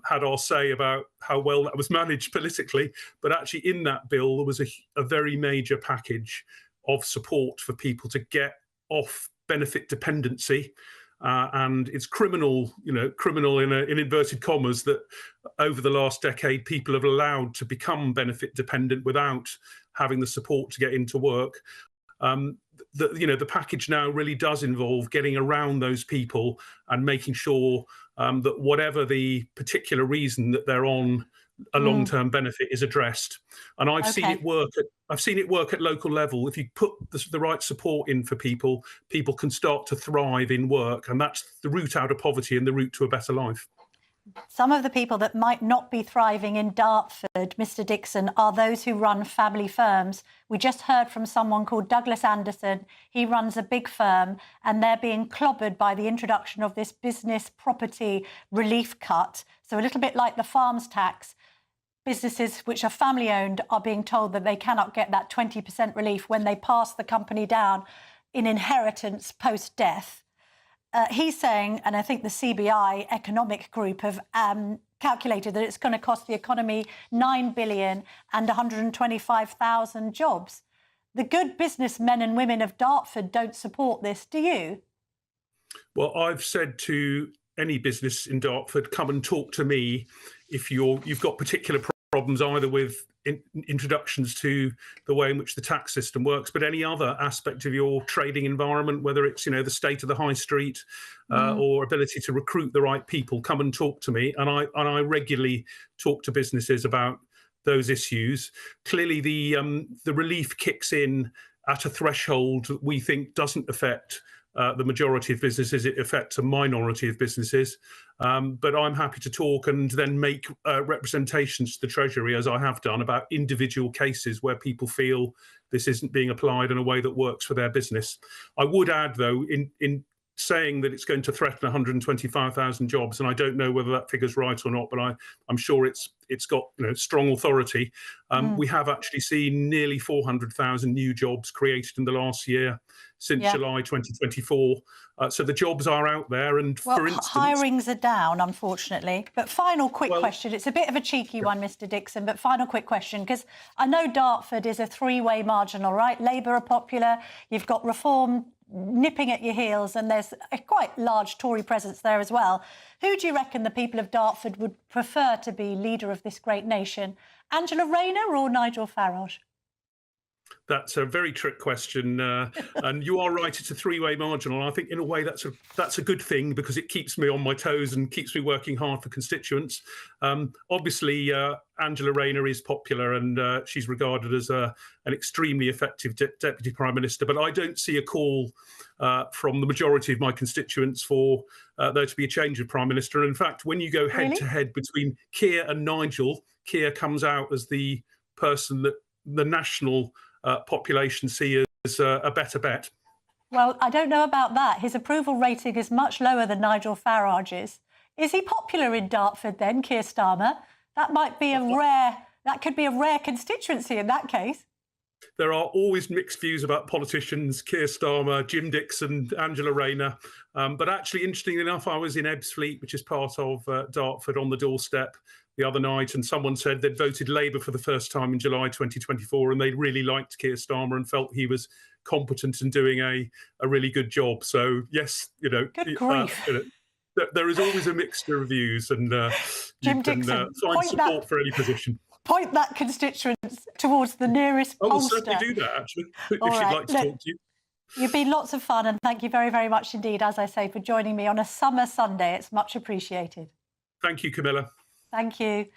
had our say about how well that was managed politically. But actually in that bill, there was a very major package of support for people to get off benefit dependency. And it's criminal in inverted commas that over the last decade, people have allowed to become benefit dependent without having the support to get into work. The package now really does involve getting around those people and making sure that whatever the particular reason that they're on a long-term benefit is addressed. And I've seen it work. I've seen it work at local level. If you put the right support in for people, people can start to thrive in work, and that's the route out of poverty and the route to a better life. Some of the people that might not be thriving in Dartford, Mr. Dixon, are those who run family firms. We just heard from someone called Douglas Anderson. He runs a big firm, and they're being clobbered by the introduction of this business property relief cut. So a little bit like the farms tax, businesses which are family owned are being told that they cannot get that 20% relief when they pass the company down. in inheritance post-death. He's saying, and I think the CBI economic group have calculated that it's going to cost the economy $9 billion and 125,000 jobs. The good businessmen and women of Dartford don't support this, do you? Well, I've said to any business in Dartford, come and talk to me if you've got particular problems either with introductions to the way in which the tax system works, but any other aspect of your trading environment, whether it's the state of the high street or ability to recruit the right people, come and talk to me. And I regularly talk to businesses about those issues. Clearly, the relief kicks in at a threshold that we think doesn't affect the majority of businesses. It affects a minority of businesses. But I'm happy to talk and then make representations to the Treasury, as I have done, about individual cases where people feel this isn't being applied in a way that works for their business. I would add, though, in saying that it's going to threaten 125,000 jobs, and I don't know whether that figure's right or not, but I'm sure it's got strong authority. We have actually seen nearly 400,000 new jobs created in the last year since July 2024. So the jobs are out there, and for instance, hirings are down, unfortunately. But final quick question. It's a bit of a cheeky one, Mr. Dixon, but final quick question, because I know Dartford is a three-way marginal, right? Labour are popular, you've got Reform nipping at your heels, and there's a quite large Tory presence there as well. Who do you reckon the people of Dartford would prefer to be leader of this great nation? Angela Rayner or Nigel Farage? That's a very trick question, and you are right. It's a three-way marginal. I think, in a way, that's a good thing because it keeps me on my toes and keeps me working hard for constituents. Obviously, Angela Rayner is popular, and she's regarded as an extremely effective deputy prime minister. But I don't see a call from the majority of my constituents for there to be a change of prime minister. And in fact, when you go head-to-head between Keir and Nigel, Keir comes out as the person that the national population see as a better bet. Well, I don't know about that. His approval rating is much lower than Nigel Farage's. Is he popular in Dartford then, Keir Starmer? That might be that could be a rare constituency in that case. There are always mixed views about politicians, Keir Starmer, Jim Dixon, Angela Rayner. But actually, interestingly enough, I was in Ebbsfleet, which is part of Dartford, on the doorstep the other night, and someone said they'd voted Labour for the first time in July 2024, and they really liked Keir Starmer and felt he was competent and doing a really good job. So yes, good grief. There is always a mixture of views, and Jim you can Dixon, find support for any position. Point that constituents towards the nearest pollster. I will certainly do that, actually, if she'd like to talk to you. You've been lots of fun, and thank you very, very much indeed, as I say, for joining me on a summer Sunday. It's much appreciated. Thank you, Camilla. Thank you.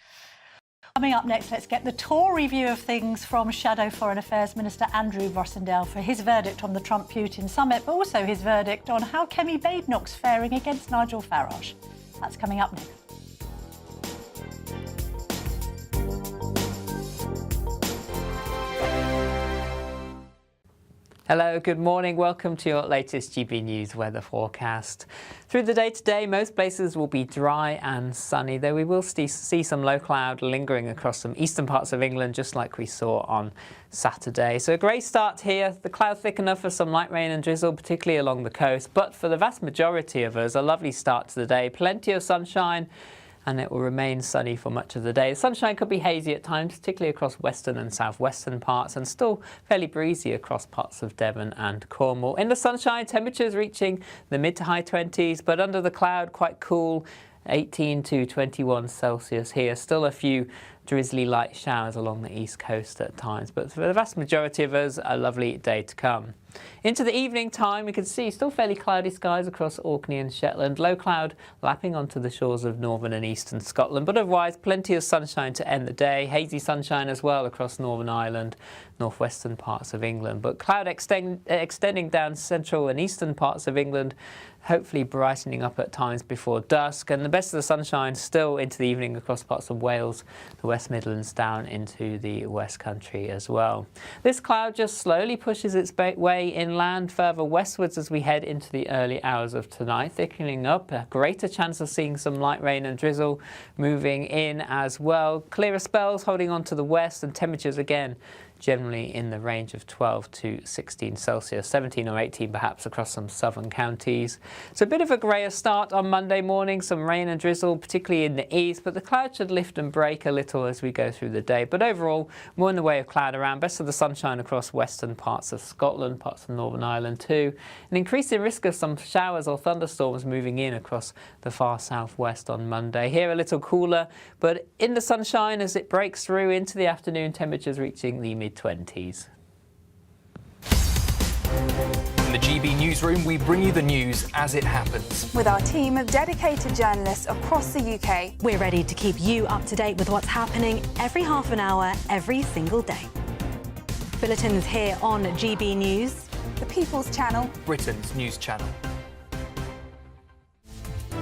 Coming up next, let's get the Tory view of things from Shadow Foreign Affairs Minister Andrew Rossendale for his verdict on the Trump-Putin summit, but also his verdict on how Kemi Badenoch's faring against Nigel Farage. That's coming up next. Hello, good morning. Welcome to your latest GB News weather forecast. Through the day today, most places will be dry and sunny, though we will see some low cloud lingering across some eastern parts of England, just like we saw on Saturday. So a great start here. The cloud thick enough for some light rain and drizzle, particularly along the coast. But for the vast majority of us, a lovely start to the day. Plenty of sunshine, and it will remain sunny for much of the day. The sunshine could be hazy at times, particularly across western and southwestern parts, and still fairly breezy across parts of Devon and Cornwall. In the sunshine, temperatures reaching the mid to high 20s, but under the cloud, quite cool, 18 to 21 Celsius here. Still a few drizzly light showers along the east coast at times, but for the vast majority of us, a lovely day to come. Into the evening time, we can see still fairly cloudy skies across Orkney and Shetland. Low cloud lapping onto the shores of northern and eastern Scotland, but otherwise plenty of sunshine to end the day. Hazy sunshine as well across Northern Ireland, northwestern parts of England, but cloud extending down central and eastern parts of England, hopefully brightening up at times before dusk, and the best of the sunshine still into the evening across parts of Wales, the West Midlands down into the West Country as well. This cloud just slowly pushes its way inland further westwards as we head into the early hours of tonight, thickening up, a greater chance of seeing some light rain and drizzle moving in as well. Clearer spells holding on to the west, and temperatures again generally in the range of 12 to 16 Celsius, 17 or 18 perhaps across some southern counties. So a bit of a grayer start on Monday morning, some rain and drizzle, particularly in the east, but the clouds should lift and break a little as we go through the day. But overall, more in the way of cloud around, best of the sunshine across western parts of Scotland, parts of Northern Ireland too. An increasing risk of some showers or thunderstorms moving in across the far southwest on Monday. Here a little cooler, but in the sunshine as it breaks through into the afternoon, temperatures reaching the mid-20s. In the GB newsroom, we bring you the news as it happens. With our team of dedicated journalists across the UK, we're ready to keep you up to date with what's happening every half an hour, every single day. Bulletins here on GB News, the People's Channel, Britain's news channel.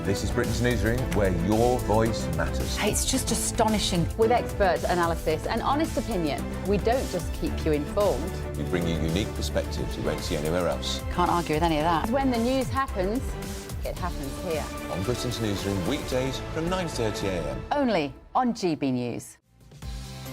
This is Britain's Newsroom, where your voice matters. It's just astonishing. With expert analysis and honest opinion, we don't just keep you informed. We bring you unique perspectives you won't see anywhere else. Can't argue with any of that. When the news happens, it happens here. On Britain's Newsroom, weekdays from 9:30 a.m. Only on GB News.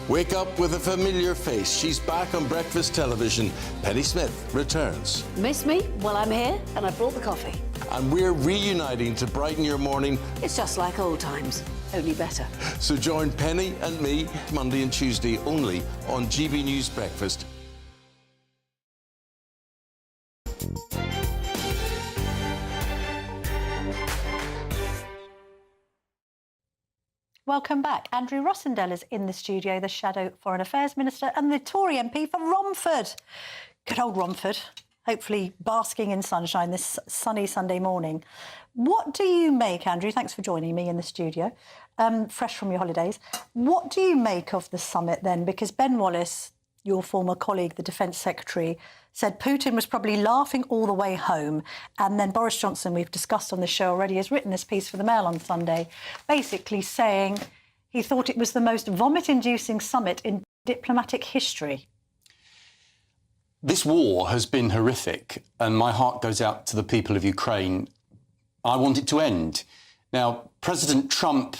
Wake up with a familiar face. She's back on breakfast television. Penny Smith returns. Miss me? Well, I'm here and I brought the coffee. And we're reuniting to brighten your morning. It's just like old times, only better. So join Penny and me Monday and Tuesday only on GB News Breakfast. Welcome back. Andrew Rossendale is in the studio, the Shadow Foreign Affairs Minister and the Tory MP for Romford. Good old Romford, hopefully basking in sunshine this sunny Sunday morning. What do you make, Andrew, thanks for joining me in the studio, fresh from your holidays. What do you make of the summit then? Because Ben Wallace, your former colleague, the Defence Secretary, said Putin was probably laughing all the way home. And then Boris Johnson, we've discussed on the show already, has written this piece for the Mail on Sunday, basically saying he thought it was the most vomit-inducing summit in diplomatic history. This war has been horrific, and my heart goes out to the people of Ukraine. I want it to end. Now, President Trump,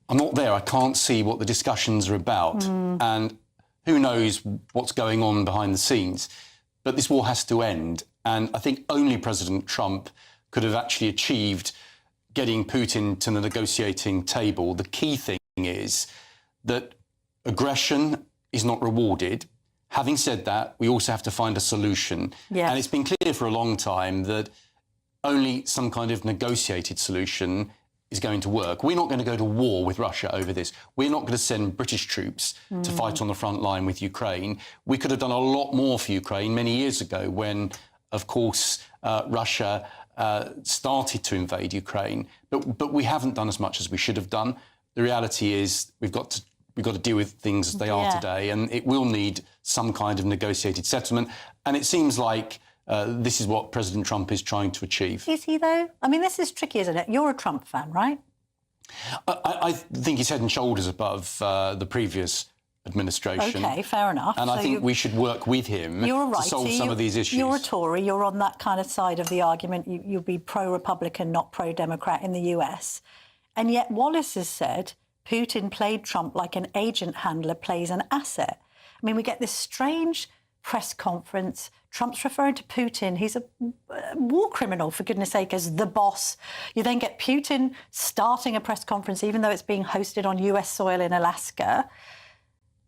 I'm not there, I can't see what the discussions are about. And who knows what's going on behind the scenes. But this war has to end. And I think only President Trump could have actually achieved getting Putin to the negotiating table. The key thing is that aggression is not rewarded. Having said that, we also have to find a solution. Yes. And it's been clear for a long time that only some kind of negotiated solution is going to work. We're not going to go to war with Russia over this. We're not going to send British troops to fight on the front line with Ukraine. We could have done a lot more for Ukraine many years ago when, of course, Russia started to invade Ukraine. But we haven't done as much as we should have done. The reality is we've got to deal with things as they are today, and it will need some kind of negotiated settlement. And it seems like this is what President Trump is trying to achieve. Is he, though? I mean, this is tricky, isn't it? You're a Trump fan, right? I think he's head and shoulders above the previous administration. OK, fair enough. And I think we should work with him to solve some of these issues. You're a Tory. You're on that kind of side of the argument. You'll be pro-Republican, not pro-Democrat in the US. And yet Wallace has said Putin played Trump like an agent handler plays an asset. I mean, we get this strange press conference. Trump's referring to Putin. He's a war criminal, for goodness sake, as the boss. You then get Putin starting a press conference, even though it's being hosted on US soil in Alaska.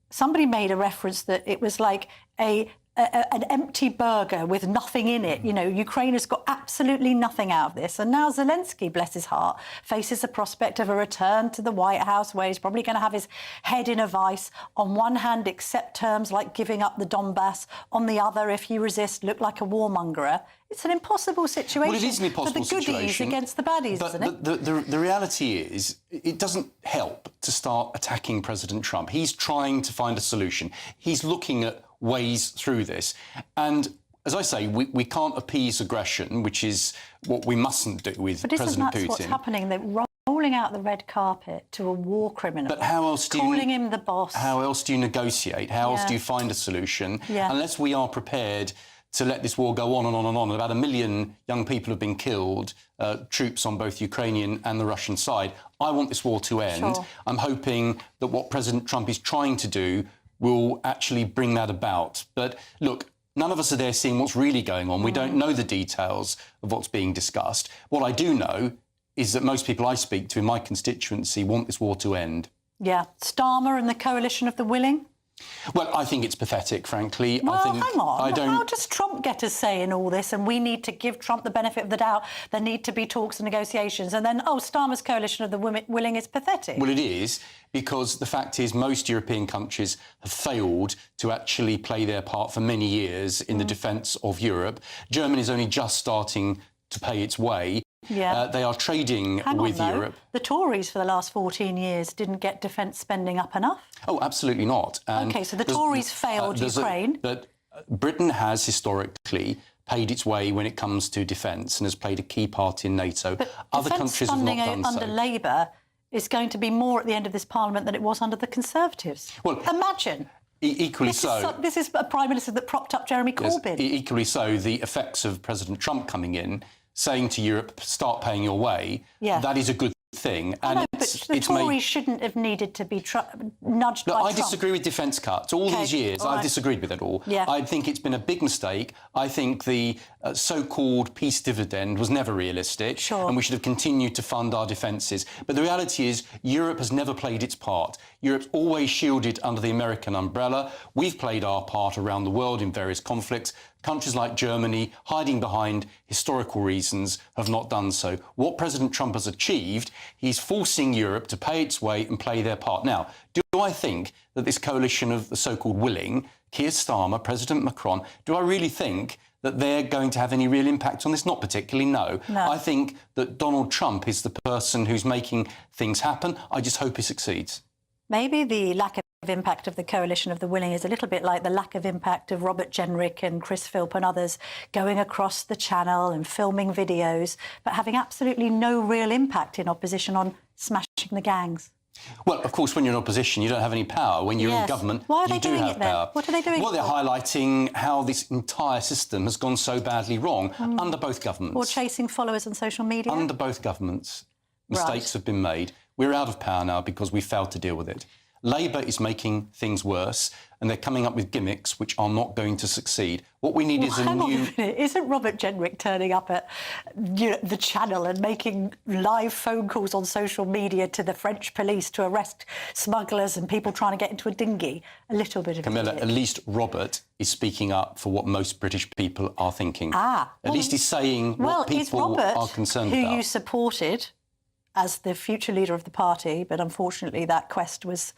Somebody made a reference that it was like an empty burger with nothing in it. You know, Ukraine has got absolutely nothing out of this. And now Zelensky, bless his heart, faces the prospect of a return to the White House, where he's probably going to have his head in a vice. On one hand, accept terms like giving up the Donbass. On the other, if you resist, look like a warmongerer. It's an impossible situation. Well, it is an impossible for the goodies situation against the baddies, but isn't it? The reality is, it doesn't help to start attacking President Trump. He's trying to find a solution. He's looking at ways through this. And as I say, we can't appease aggression, which is what we mustn't do with President Putin. But isn't that what's happening? They're rolling out the red carpet to a war criminal. But how else do calling him the boss? How else do you negotiate? How else do you find a solution? Unless we are prepared to let this war go on and on and on. About 1 million young people have been killed, troops on both Ukrainian and the Russian side. I want this war to end. Sure. I'm hoping that what President Trump is trying to do will actually bring that about. But look, none of us are there seeing what's really going on. We don't know the details of what's being discussed. What I do know is that most people I speak to in my constituency want this war to end. Yeah. Starmer and the coalition of the willing? Well, I think it's pathetic, frankly. Well, I think, hang on. I don't... How does Trump get a say in all this? And we need to give Trump the benefit of the doubt. There need to be talks and negotiations. And then, Starmer's coalition of the willing is pathetic. Well, it is, because the fact is most European countries have failed to actually play their part for many years in the defence of Europe. Germany is only just starting to pay its way. Yeah. They are trading with Europe. The Tories for the last 14 years didn't get defence spending up enough? Oh, absolutely not. And OK, so the Tories failed Ukraine. But Britain has historically paid its way when it comes to defence and has played a key part in NATO. But other countries have not done so. under Labour is going to be more at the end of this Parliament than it was under the Conservatives. Well, imagine. Equally so. This is a Prime Minister that propped up Jeremy Corbyn. Yes, equally so, the effects of President Trump coming in, saying to Europe, start paying your way, that is a good thing. And but the Tories shouldn't have needed to be nudged by Trump. I disagree with defence cuts. All these years, I've disagreed with it all. Yeah. I think it's been a big mistake. I think the so-called peace dividend was never realistic, and we should have continued to fund our defences. But the reality is Europe has never played its part. Europe's always shielded under the American umbrella. We've played our part around the world in various conflicts. Countries like Germany, hiding behind historical reasons, have not done so. What President Trump has achieved, he's forcing Europe to pay its way and play their part. Now, do I think that this coalition of the so-called willing, Keir Starmer, President Macron, do I really think that they're going to have any real impact on this? Not particularly, no. I think that Donald Trump is the person who's making things happen. I just hope he succeeds. Maybe the lack of impact of the coalition of the willing is a little bit like the lack of impact of Robert Jenrick and Chris Philp and others going across the channel and filming videos, but having absolutely no real impact in opposition on smashing the gangs. Well, of course, when you're in opposition, you don't have any power. When you're in government, Why are they you do doing have it then? power. What are they doing? Well, they're highlighting how this entire system has gone so badly wrong under both governments. Or chasing followers on social media? Under both governments. Mistakes have been made. We're out of power now because we failed to deal with it. Labour is making things worse, and they're coming up with gimmicks which are not going to succeed. What we need is a new... Isn't Robert Jenrick turning up at the channel and making live phone calls on social media to the French police to arrest smugglers and people trying to get into a dinghy? A little bit of Camilla, at least Robert is speaking up for what most British people are thinking. At least he's saying what people are concerned about. Who you supported as the future leader of the party, but unfortunately that quest was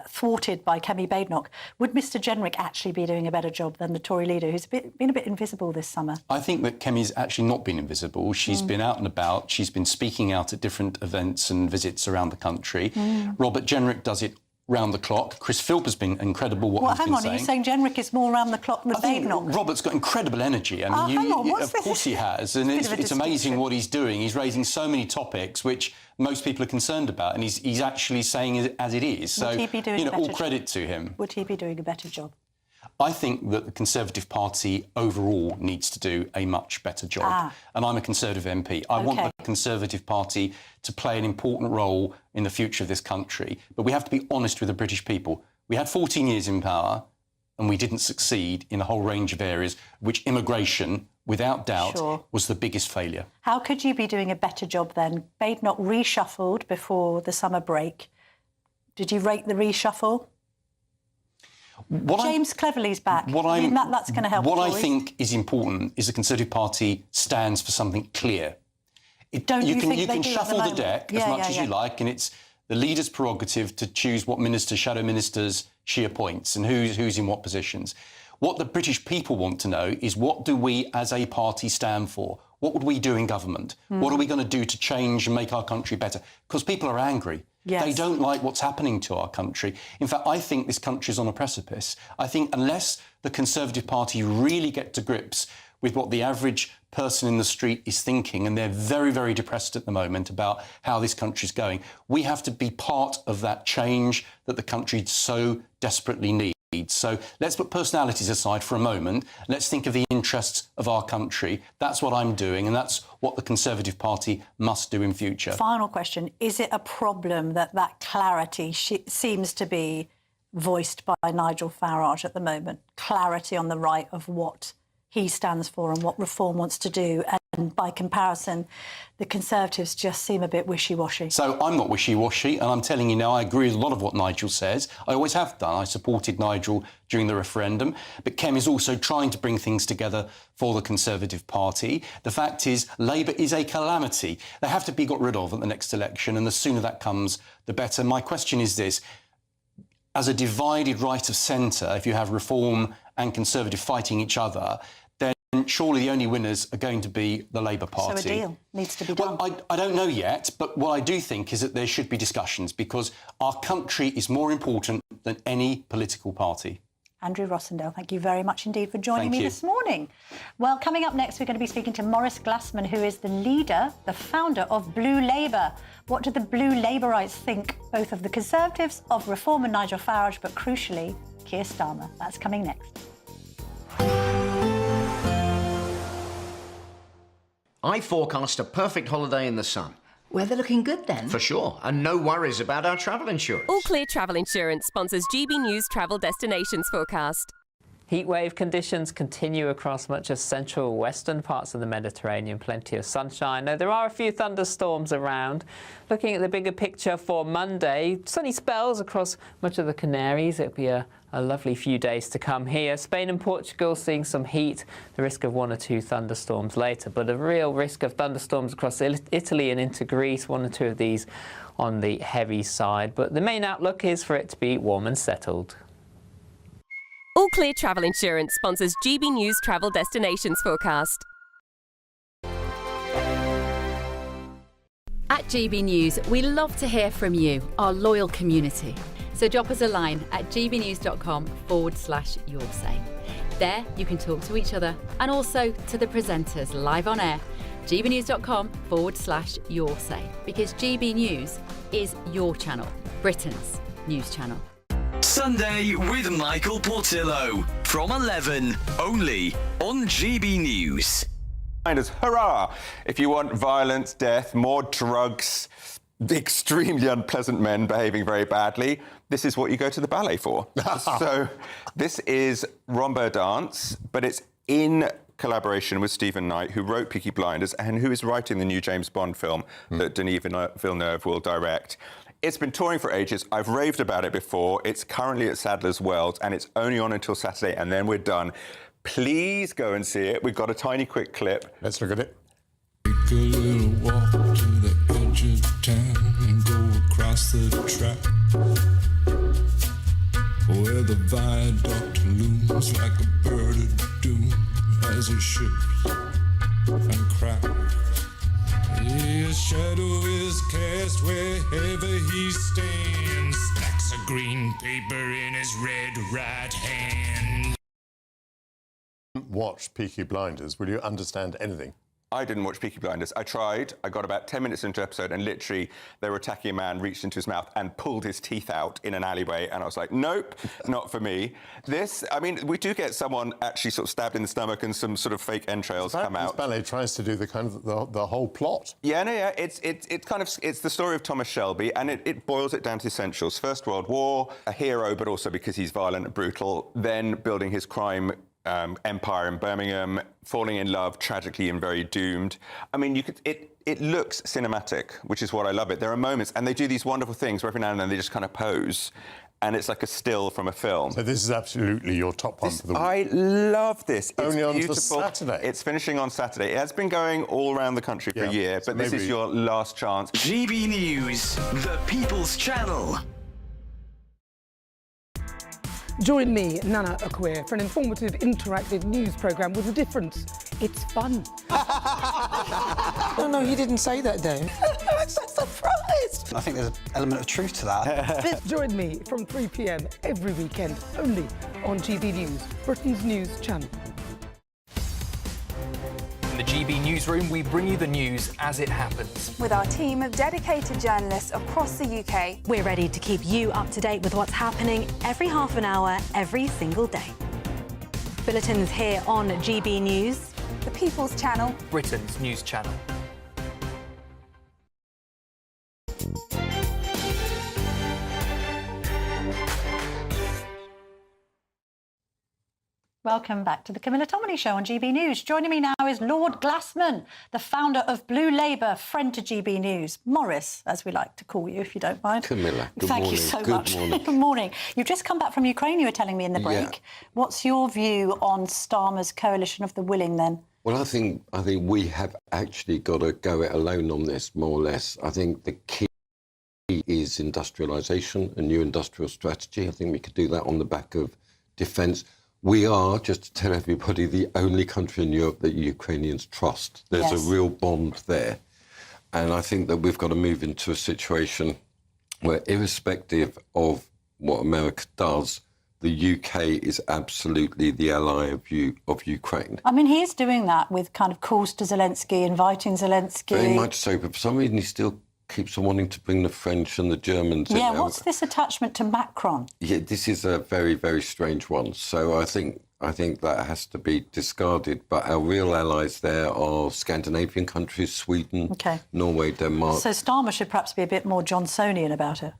thwarted by Kemi Badenoch. Would Mr Jenrick actually be doing a better job than the Tory leader, who's been a bit invisible this summer? I think that Kemi's actually not been invisible. She's been out and about. She's been speaking out at different events and visits around the country. Robert Jenrick does it round the clock. Chris Philp has been incredible what he's been saying. Are you saying Jenrick is more round the clock than Badenoch? Robert's got incredible energy. I mean, of course he has. And it's amazing what he's doing. He's raising so many topics which most people are concerned about, and he's actually saying it as it is. So, Would he be doing all credit to him. Would he be doing a better job? I think that the Conservative Party overall needs to do a much better job. And I'm a Conservative MP. I want the Conservative Party to play an important role in the future of this country. But we have to be honest with the British people. We had 14 years in power and we didn't succeed in a whole range of areas, which immigration, without doubt, was the biggest failure. How could you be doing a better job then? Badenoch reshuffled before the summer break. Did you rate the reshuffle? James Cleverly's back. That's going to help. What I think is important is the Conservative Party stands for something clear. You can shuffle the deck as much as you like, and it's the leader's prerogative to choose what ministers, shadow ministers she appoints and who's in what positions. What the British people want to know is, what do we as a party stand for? What would we do in government? What are we going to do to change and make our country better? Because people are angry. Yes. They don't like what's happening to our country. In fact, I think this country is on a precipice. I think unless the Conservative Party really get to grips with what the average person in the street is thinking, and they're very, very depressed at the moment about how this country's going, we have to be part of that change that the country so desperately needs. So let's put personalities aside for a moment. Let's think of the interests of our country. That's what I'm doing, and that's what the Conservative Party must do in future. Final question. Is it a problem that clarity seems to be voiced by Nigel Farage at the moment. Clarity on the right of what he stands for and what Reform wants to do. And by comparison, the Conservatives just seem a bit wishy-washy. So I'm not wishy-washy, and I'm telling you now, I agree with a lot of what Nigel says. I always have done. I supported Nigel during the referendum. But Kem is also trying to bring things together for the Conservative Party. The fact is, Labour is a calamity. They have to be got rid of at the next election, and the sooner that comes, the better. My question is this. As a divided right of centre, if you have Reform and Conservative fighting each other, then surely the only winners are going to be the Labour Party. So a deal needs to be done. Well, I don't know yet, but what I do think is that there should be discussions because our country is more important than any political party. Andrew Rossendale, thank you very much indeed for joining Thank me you. this morning. Well, coming up next, we're going to be speaking to Maurice Glassman, who is the leader, the founder of Blue Labour. What do the Blue Labourites think, both of the Conservatives, of Reform and Nigel Farage, but crucially, Keir Starmer? That's coming next. I forecast a perfect holiday in the sun. Weather looking good then? For sure, and no worries about our travel insurance. All Clear Travel Insurance sponsors GB News Travel Destinations forecast. Heatwave conditions continue across much of central western parts of the Mediterranean. Plenty of sunshine, though there are a few thunderstorms around. Looking at the bigger picture for Monday, sunny spells across much of the Canaries. It'll be a lovely few days to come here. Spain and Portugal seeing some heat, the risk of 1 or 2 thunderstorms later, but a real risk of thunderstorms across Italy and into Greece, 1 or 2 of these on the heavy side. But the main outlook is for it to be warm and settled. All Clear Travel Insurance sponsors GB News Travel Destinations forecast. At GB News, we love to hear from you, our loyal community. So drop us a line at gbnews.com/yoursay. There you can talk to each other and also to the presenters live on air. gbnews.com/yoursay, because GB News is your channel, Britain's news channel. Sunday with Michael Portillo from 11, only on GB News. Hurrah! If you want violence, death, more drugs, extremely unpleasant men behaving very badly, this is what you go to the ballet for. So this is Rombo Dance, but it's in collaboration with Stephen Knight, who wrote Peaky Blinders and who is writing the new James Bond film that Denis Villeneuve will direct. It's been touring for ages. I've raved about it before. It's currently at Sadler's Wells, and it's only on until Saturday, and then we're done. Please go and see it. We've got a tiny quick clip. Let's look at it. Take a little walk to the edge of town and go across the track, where the viaduct looms like a bird of doom as it shifts and cracks. His shadow is cast wherever he stands, stacks of green paper in his red right hand. Watch Peaky Blinders. Will you understand anything? I didn't watch Peaky Blinders. I tried. I got about 10 minutes into the episode, and literally they were attacking a man, reached into his mouth and pulled his teeth out in an alleyway. And I was like, nope, not for me. This, I mean, we do get someone actually sort of stabbed in the stomach and some sort of fake entrails come out. This ballet tries to do the kind of the whole plot. Yeah, no, yeah. It's the story of Thomas Shelby, and it boils it down to essentials. First World War, a hero, but also because he's violent and brutal. Then building his crime empire in Birmingham, falling in love tragically and very doomed. I mean, it looks cinematic, which is what I love it. There are moments, and they do these wonderful things where every now and then they just kind of pose, and it's like a still from a film. So this is absolutely your top one for the week. I love this. It's only on beautiful. Saturday. It's finishing on Saturday. It has been going all around the country for a year, but this is your last chance. GB News, the People's Channel. Join me, Nana Akwe, for an informative, interactive news programme with a difference. It's fun. No, he didn't say that, Dave. I'm so surprised. I think there's an element of truth to that. Join me from 3 p.m. every weekend, only on GB News, Britain's news channel. In the GB newsroom, we bring you the news as it happens. With our team of dedicated journalists across the UK. We're ready to keep you up to date with what's happening every half an hour, every single day. Bulletins here on GB News. The People's Channel. Britain's news channel. Welcome back to the Camilla Tominey Show on GB News. Joining me now is Lord Glassman, the founder of Blue Labour, friend to GB News. Morris, as we like to call you, if you don't mind. Camilla, good Thank morning. you so Good much. morning. Good morning. You've just come back from Ukraine, you were telling me in the break. Yeah. What's your view on Starmer's coalition of the willing, then? Well, I think we have actually got to go it alone on this, more or less. I think the key is industrialisation, a new industrial strategy. I think we could do that on the back of defence. We are, just to tell everybody, the only country in Europe that Ukrainians trust. There's a real bond there. And I think that we've got to move into a situation where, irrespective of what America does, the UK is absolutely the ally of Ukraine. I mean, he is doing that with kind of calls to Zelensky, inviting Zelensky. Very much so, but for some reason he still keeps on wanting to bring the French and the Germans in. Yeah, what's this attachment to Macron? Yeah, this is a very, very strange one. So I think that has to be discarded. But our real allies there are Scandinavian countries, Sweden, Norway, Denmark. So Starmer should perhaps be a bit more Johnsonian about it.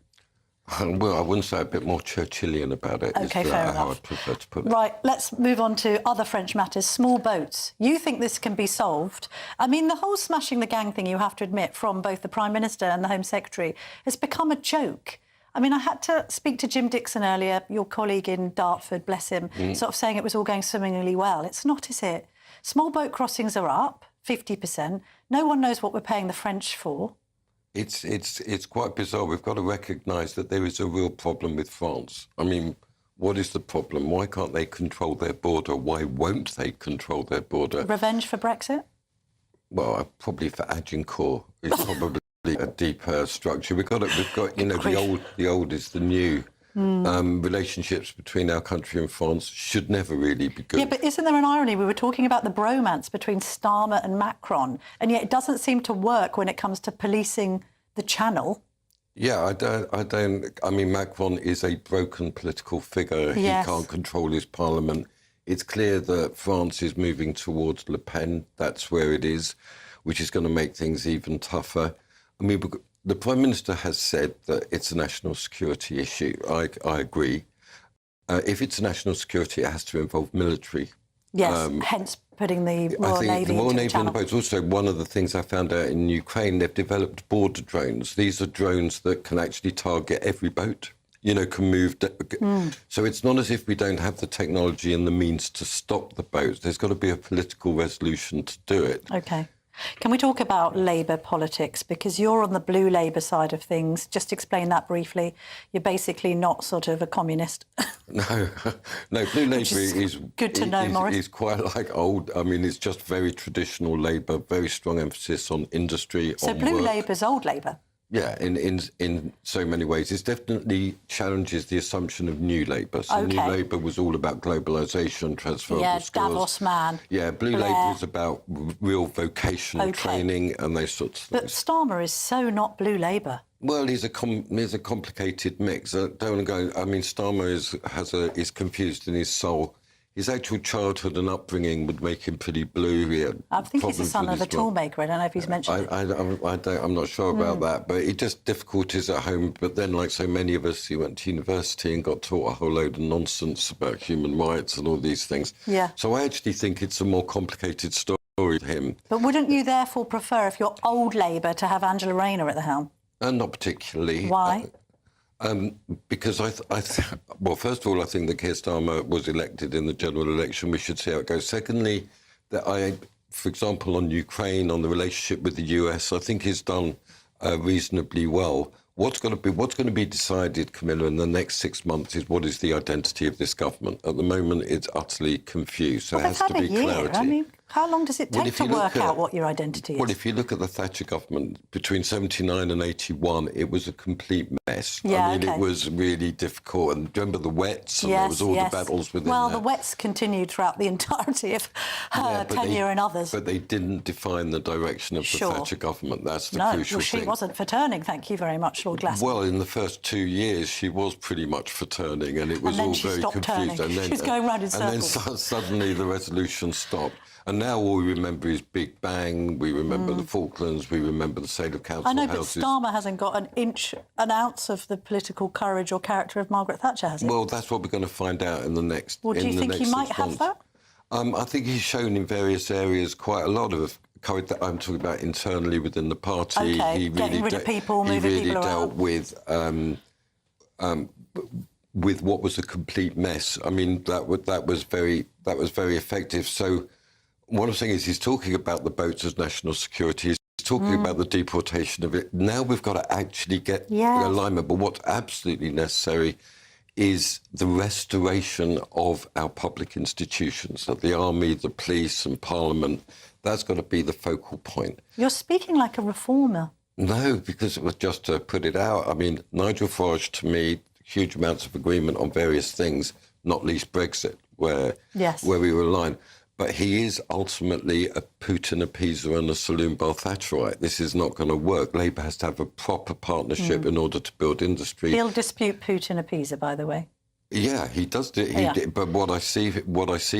Well, I wouldn't say a bit more Churchillian about it. OK, fair enough. How I'd prefer to put it. Right, let's move on to other French matters. Small boats. You think this can be solved? I mean, the whole smashing the gang thing, you have to admit, from both the Prime Minister and the Home Secretary, has become a joke. I mean, I had to speak to Jim Dixon earlier, your colleague in Dartford, bless him, sort of saying it was all going swimmingly well. It's not, is it? Small boat crossings are up 50%. No one knows what we're paying the French for. It's quite bizarre. We've got to recognise that there is a real problem with France. I mean, what is the problem? Why can't they control their border? Why won't they control their border? Revenge for Brexit? Well, probably for Agincourt. It's probably a deeper structure. We've got you know, the old is the new. Relationships between our country and France should never really be good. Yeah, but isn't there an irony? We were talking about the bromance between Starmer and Macron, and yet it doesn't seem to work when it comes to policing the Channel. Yeah, I mean, Macron is a broken political figure. Yes. He can't control his parliament. It's clear that France is moving towards Le Pen. That's where it is, which is going to make things even tougher. I mean, the Prime Minister has said that it's a national security issue. I agree. If it's a national security, it has to involve military. Yes, hence putting the Royal Navy the Royal into Navy the Channel. and the boats. Also, one of the things I found out in Ukraine, they've developed border drones. These are drones that can actually target every boat. You know, can move. So it's not as if we don't have the technology and the means to stop the boats. There's got to be a political resolution to do it. OK. Can we talk about Labour politics? Because you're on the Blue Labour side of things. Just explain that briefly. You're basically not sort of a communist. No, Blue Labour is good to know, Morris. Is quite like old. I mean, it's just very traditional Labour, very strong emphasis on industry. So on Blue work. Labour's old Labour. Yeah, in so many ways. It definitely challenges the assumption of New Labour. So New Labour was all about globalisation, transferable skills. Davos man. Yeah, Blue Labour is about real vocational training and those sorts of things. But Starmer is so not Blue Labour. Well, he's a complicated mix. I don't want to go. I mean, Starmer is confused in his soul. His actual childhood and upbringing would make him pretty blue. I think he's the son of a toolmaker. I don't know if he's mentioned it. I'm not sure about that, but he just difficulties at home. But then, like so many of us, he went to university and got taught a whole load of nonsense about human rights and all these things. Yeah. So I actually think it's a more complicated story to him. But wouldn't you therefore prefer, if you're old Labour, to have Angela Rayner at the helm? Not particularly. Why? Because well, first of all, I think that Keir Starmer was elected in the general election. We should see how it goes. Secondly, that for example, on Ukraine, on the relationship with the US, I think he's done reasonably well. What's going to be decided, Camilla, in the next 6 months is what is the identity of this government. At the moment, it's utterly confused. So well, it has to be clarity. I mean, how long does it take to work out what your identity is? Well, if you look at the Thatcher government, between 79 and 81, it was a complete mess. Yeah, I mean, it was really difficult. And remember the Wets? And there was all the battles within Well, that. the Wets continued throughout the entirety of her tenure and others. But they didn't define the direction of the Thatcher government. That's the crucial thing. No, she wasn't for turning, thank you very much, Lord Glassman. Well, in the first 2 years, she was pretty much for turning, and it was all very confused. And then she was going round in circles. And then suddenly the resolution stopped. And now all we remember is Big Bang, we remember the Falklands, we remember the sale of council I know, houses. but Starmer hasn't got an ounce of the political courage or character of Margaret Thatcher, has he? Well, that's what we're going to find out in the next. Well, do you think he might have that? I think he's shown in various areas quite a lot of courage that I'm talking about internally within the party. Okay, he getting rid of people, moving people around. He really dealt with what was a complete mess. I mean, that was very effective. So what I'm saying is he's talking about the boats as national security. He's talking about the deportation of it. Now we've got to actually get alignment. But what's absolutely necessary is the restoration of our public institutions, so the army, the police and parliament. That's got to be the focal point. You're speaking like a reformer. No, because it was just to put it out. I mean, Nigel Farage, to me, huge amounts of agreement on various things, not least Brexit, where we were aligned. But he is ultimately a Putin appeaser and a saloon bar Thatcherite. This is not going to work. Labour has to have a proper partnership in order to build industry. He'll dispute Putin appeaser, by the way. Yeah, he does. But what I see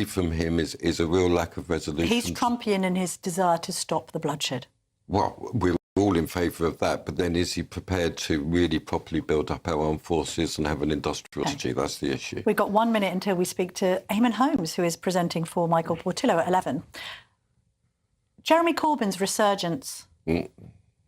from him is a real lack of resolution. He's Trumpian in his desire to stop the bloodshed. Well, we're all in favour of that, but then is he prepared to really properly build up our armed forces and have an industrial strategy? That's the issue. We've got 1 minute until we speak to Eamon Holmes, who is presenting for Michael Portillo at 11. Jeremy Corbyn's resurgence.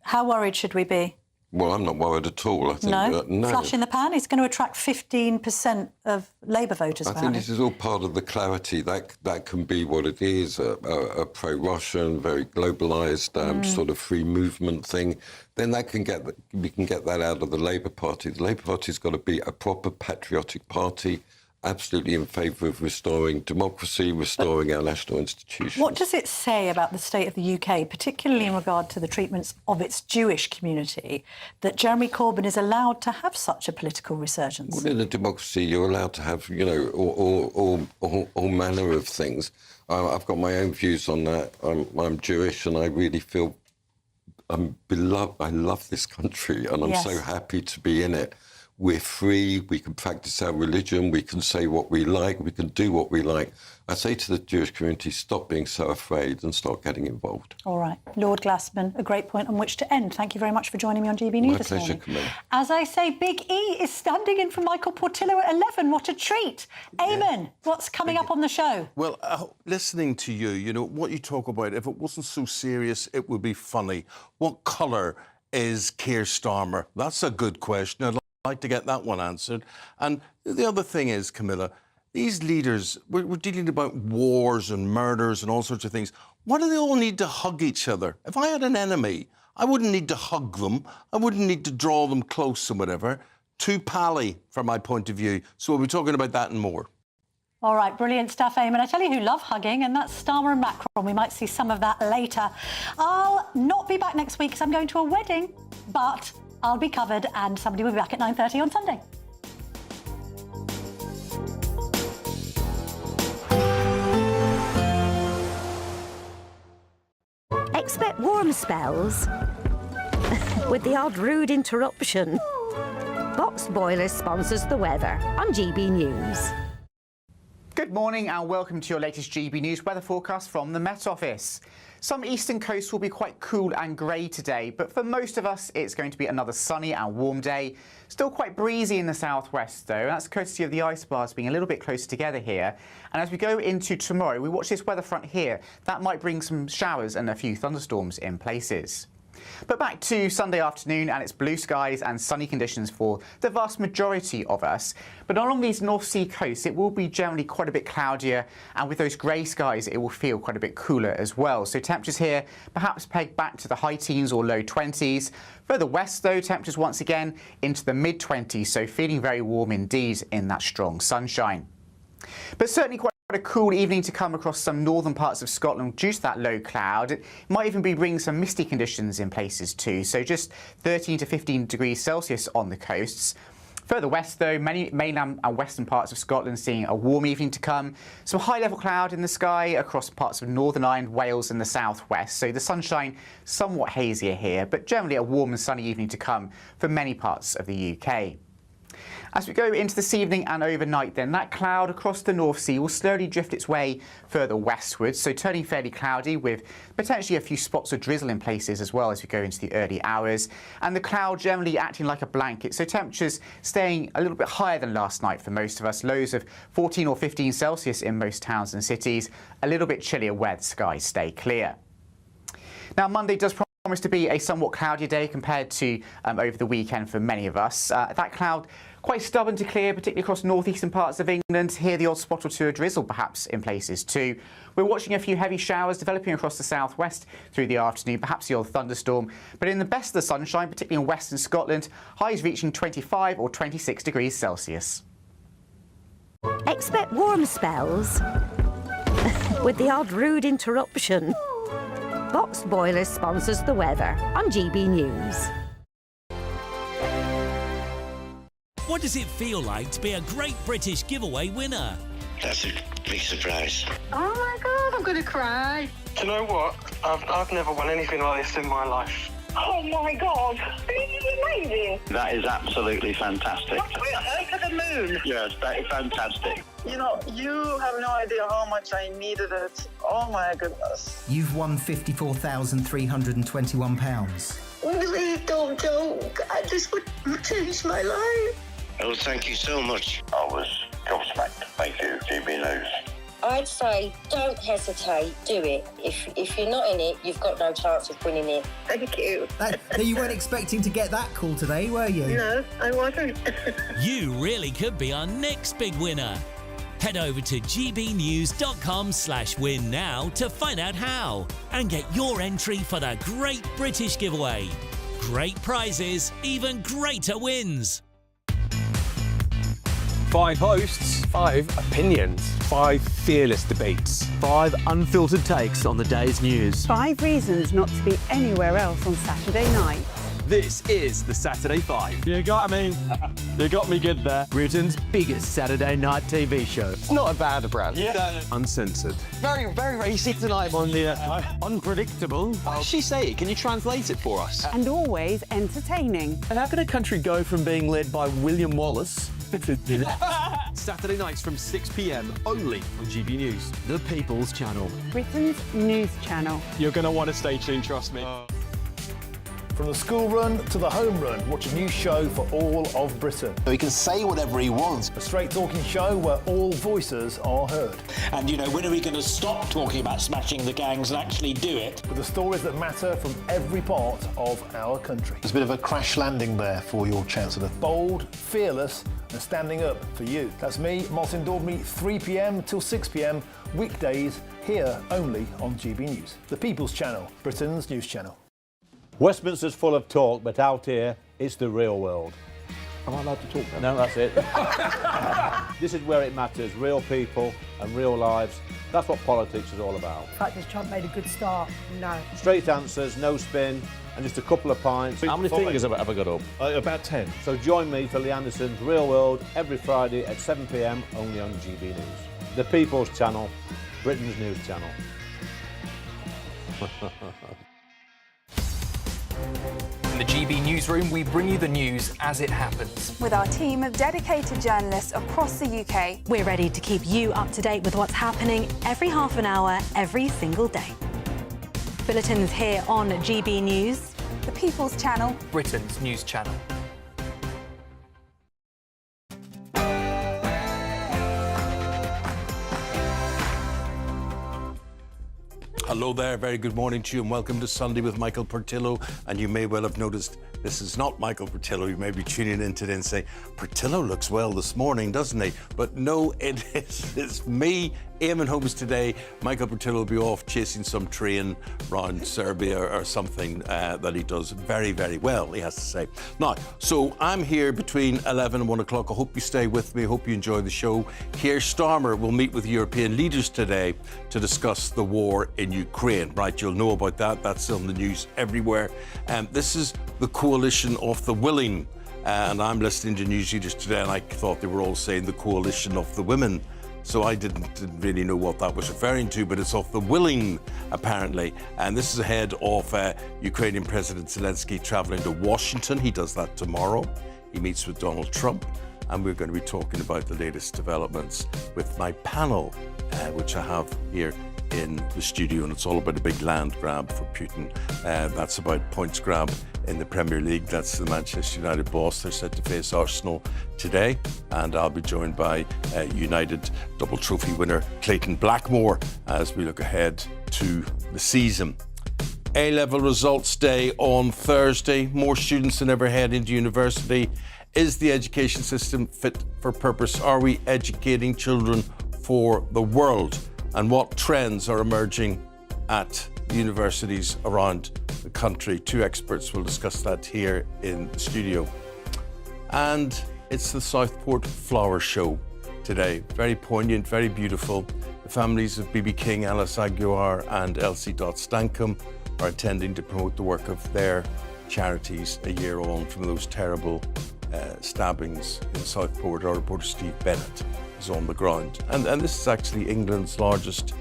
How worried should we be? Well, I'm not worried at all. I think no. Flash in the pan. He's going to attract 15% of Labour voters. I think this is all part of the clarity that can be what it is, a pro-Russian, very globalised sort of free movement thing. Then we can get that out of the Labour Party. The Labour Party's got to be a proper patriotic party, absolutely in favour of restoring democracy, restoring our national institutions. What does it say about the state of the UK, particularly in regard to the treatments of its Jewish community, that Jeremy Corbyn is allowed to have such a political resurgence? Well, in a democracy, you're allowed to have, all manner of things. I've got my own views on that. I'm Jewish, and I really feel I'm beloved. I love this country, and I'm so happy to be in it. We're free, we can practice our religion, we can say what we like, we can do what we like. I say to the Jewish community, stop being so afraid and start getting involved. All right. Lord Glassman, a great point on which to end. Thank you very much for joining me on GB News this morning. My pleasure, Camilla. As I say, Big E is standing in for Michael Portillo at 11. What a treat. Eamon, what's coming up on the show? Well, listening to you, what you talk about, if it wasn't so serious, it would be funny. What colour is Keir Starmer? That's a good question. I'd like to get that one answered. And the other thing is, Camilla, these leaders, we're dealing about wars and murders and all sorts of things. Why do they all need to hug each other? If I had an enemy, I wouldn't need to hug them. I wouldn't need to draw them close and whatever. Too pally, from my point of view. So we'll be talking about that and more. All right, brilliant stuff, Eamon. I tell you who love hugging, and that's Starmer and Macron. We might see some of that later. I'll not be back next week because I'm going to a wedding, but I'll be covered, and somebody will be back at 9:30 on Sunday. Expect warm spells with the odd rude interruption. Box Boiler sponsors the weather on GB News. Good morning and welcome to your latest GB News weather forecast from the Met Office. Some eastern coasts will be quite cool and grey today, but for most of us it's going to be another sunny and warm day. Still quite breezy in the southwest though, and that's courtesy of the ice bars being a little bit closer together here. And as we go into tomorrow, we watch this weather front here. That might bring some showers and a few thunderstorms in places. But back to Sunday afternoon, and it's blue skies and sunny conditions for the vast majority of us. But along these North Sea coasts, it will be generally quite a bit cloudier, and with those grey skies, it will feel quite a bit cooler as well. So temperatures here perhaps pegged back to the high teens or low 20s. Further west, though, temperatures once again into the mid-20s, so feeling very warm indeed in that strong sunshine. But certainly quite a cool evening to come across some northern parts of Scotland due to that low cloud. It might even be bringing some misty conditions in places too, so just 13 to 15 degrees Celsius on the coasts. Further west, though, many mainland and western parts of Scotland seeing a warm evening to come. Some high-level cloud in the sky across parts of Northern Ireland, Wales and the southwest. So the sunshine somewhat hazier here, but generally a warm and sunny evening to come for many parts of the UK. As we go into this evening and overnight then, that cloud across the North Sea will slowly drift its way further westwards, so turning fairly cloudy with potentially a few spots of drizzle in places as well as we go into the early hours. And the cloud generally acting like a blanket, so temperatures staying a little bit higher than last night for most of us. Lows of 14 or 15 Celsius in most towns and cities, a little bit chillier where the skies stay clear. Now, Monday does promise to be a somewhat cloudier day compared to over the weekend for many of us. That cloud quite stubborn to clear, particularly across northeastern parts of England. Here, the odd spot or two of drizzle perhaps in places too. We're watching a few heavy showers developing across the southwest through the afternoon, perhaps the odd thunderstorm. But in the best of the sunshine, particularly in western Scotland, highs reaching 25 or 26 degrees Celsius. Expect warm spells with the odd rude interruption. Box Boilers sponsors the weather on GB News. What does it feel like to be a Great British Giveaway winner? That's a big surprise. Oh my God, I'm going to cry. Do you know what? I've never won anything like this in my life. Oh my God, this is amazing. That is absolutely fantastic. We're over the moon. Yes, that is fantastic. You know, you have no idea how much I needed it. Oh my goodness. You've won £54,321. Please don't joke. This would change my life. Oh, thank you so much. I was gobsmacked. Thank you, GB News. I'd say don't hesitate, do it. If you're not in it, you've got no chance of winning it. Thank you. You weren't expecting to get that call today, were you? No, I wasn't. You really could be our next big winner. Head over to gbnews.com/win now to find out how and get your entry for the Great British Giveaway. Great prizes, even greater wins. 5 hosts, 5 opinions, 5 fearless debates, 5 unfiltered takes on the day's news. 5 reasons not to be anywhere else on Saturday night. This is the Saturday 5. You got me good there. Britain's biggest Saturday night TV show. It's not a bad brand. Yeah. Uncensored. Very, very racy tonight on the unpredictable. What did she say? Can you translate it for us? And always entertaining. And how can a country go from being led by William Wallace to Saturday nights from 6 p.m. only on GB News, the People's Channel. Britain's news channel. You're going to want to stay tuned, trust me. From the school run to the home run, watch a new show for all of Britain. So he can say whatever he wants. A straight-talking show where all voices are heard. And, you know, when are we going to stop talking about smashing the gangs and actually do it? With the stories that matter from every part of our country. There's a bit of a crash landing there for your Chancellor. Bold, fearless and standing up for you. That's me, Martin Daubney, 3 p.m. till 6 p.m, weekdays, here only on GB News. The People's Channel, Britain's news channel. Westminster's full of talk, but out here, it's the real world. Am I allowed to talk No, now? that's it. This is where it matters, real people and real lives. That's what politics is all about. In fact, has Trump made a good start? No. Straight answers, no spin, and just a couple of pints. How many fingers have I got up? About 10. So join me for Lee Anderson's Real World every Friday at 7 p.m, only on GB News. The People's Channel, Britain's news channel. In the GB newsroom, we bring you the news as it happens. With our team of dedicated journalists across the UK. We're ready to keep you up to date with what's happening every half an hour, every single day. Bulletins here on GB News. The People's Channel. Britain's news channel. Hello there, very good morning to you and welcome to Sunday with Michael Portillo. And you may well have noticed this is not Michael Portillo. You may be tuning in today and say, Portillo looks well this morning, doesn't he? But no, it is. It's me, Eamon Holmes today. Michael Portillo will be off chasing some train around Serbia or something that he does very, very well, he has to say. Now, so I'm here between 11 and 1 o'clock. I hope you stay with me. I hope you enjoy the show. Keir Starmer will meet with European leaders today to discuss the war in Ukraine. Right, you'll know about that. That's on the news everywhere. This is the coalition of the willing. And I'm listening to news readers today and I thought they were all saying the coalition of the women. So I didn't really know what that was referring to, but it's of the willing, apparently. And this is ahead of Ukrainian President Zelensky traveling to Washington. He does that tomorrow. He meets with Donald Trump. and we're going to be talking about the latest developments with my panel, which I have here in the studio, and it's all about a big land grab for Putin. That's about points grab in the Premier League. That's the Manchester United boss. They're set to face Arsenal today, and I'll be joined by United double trophy winner Clayton Blackmore as we look ahead to the season. A-level results day on Thursday. More students than ever head into university. Is the education system fit for purpose? Are we educating children for the world? And what trends are emerging at universities around the country? Two experts will discuss that here in the studio. And it's the Southport Flower Show today. Very poignant, very beautiful. The families of B.B. King, Alice Aguiar and Elsie Stankham are intending to promote the work of their charities a year on from those terrible stabbings in Southport. Our reporter Steve Bennett is on the ground. And this is actually England's largest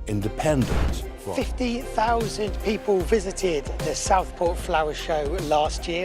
independent. 50,000 people visited the Southport Flower Show last year.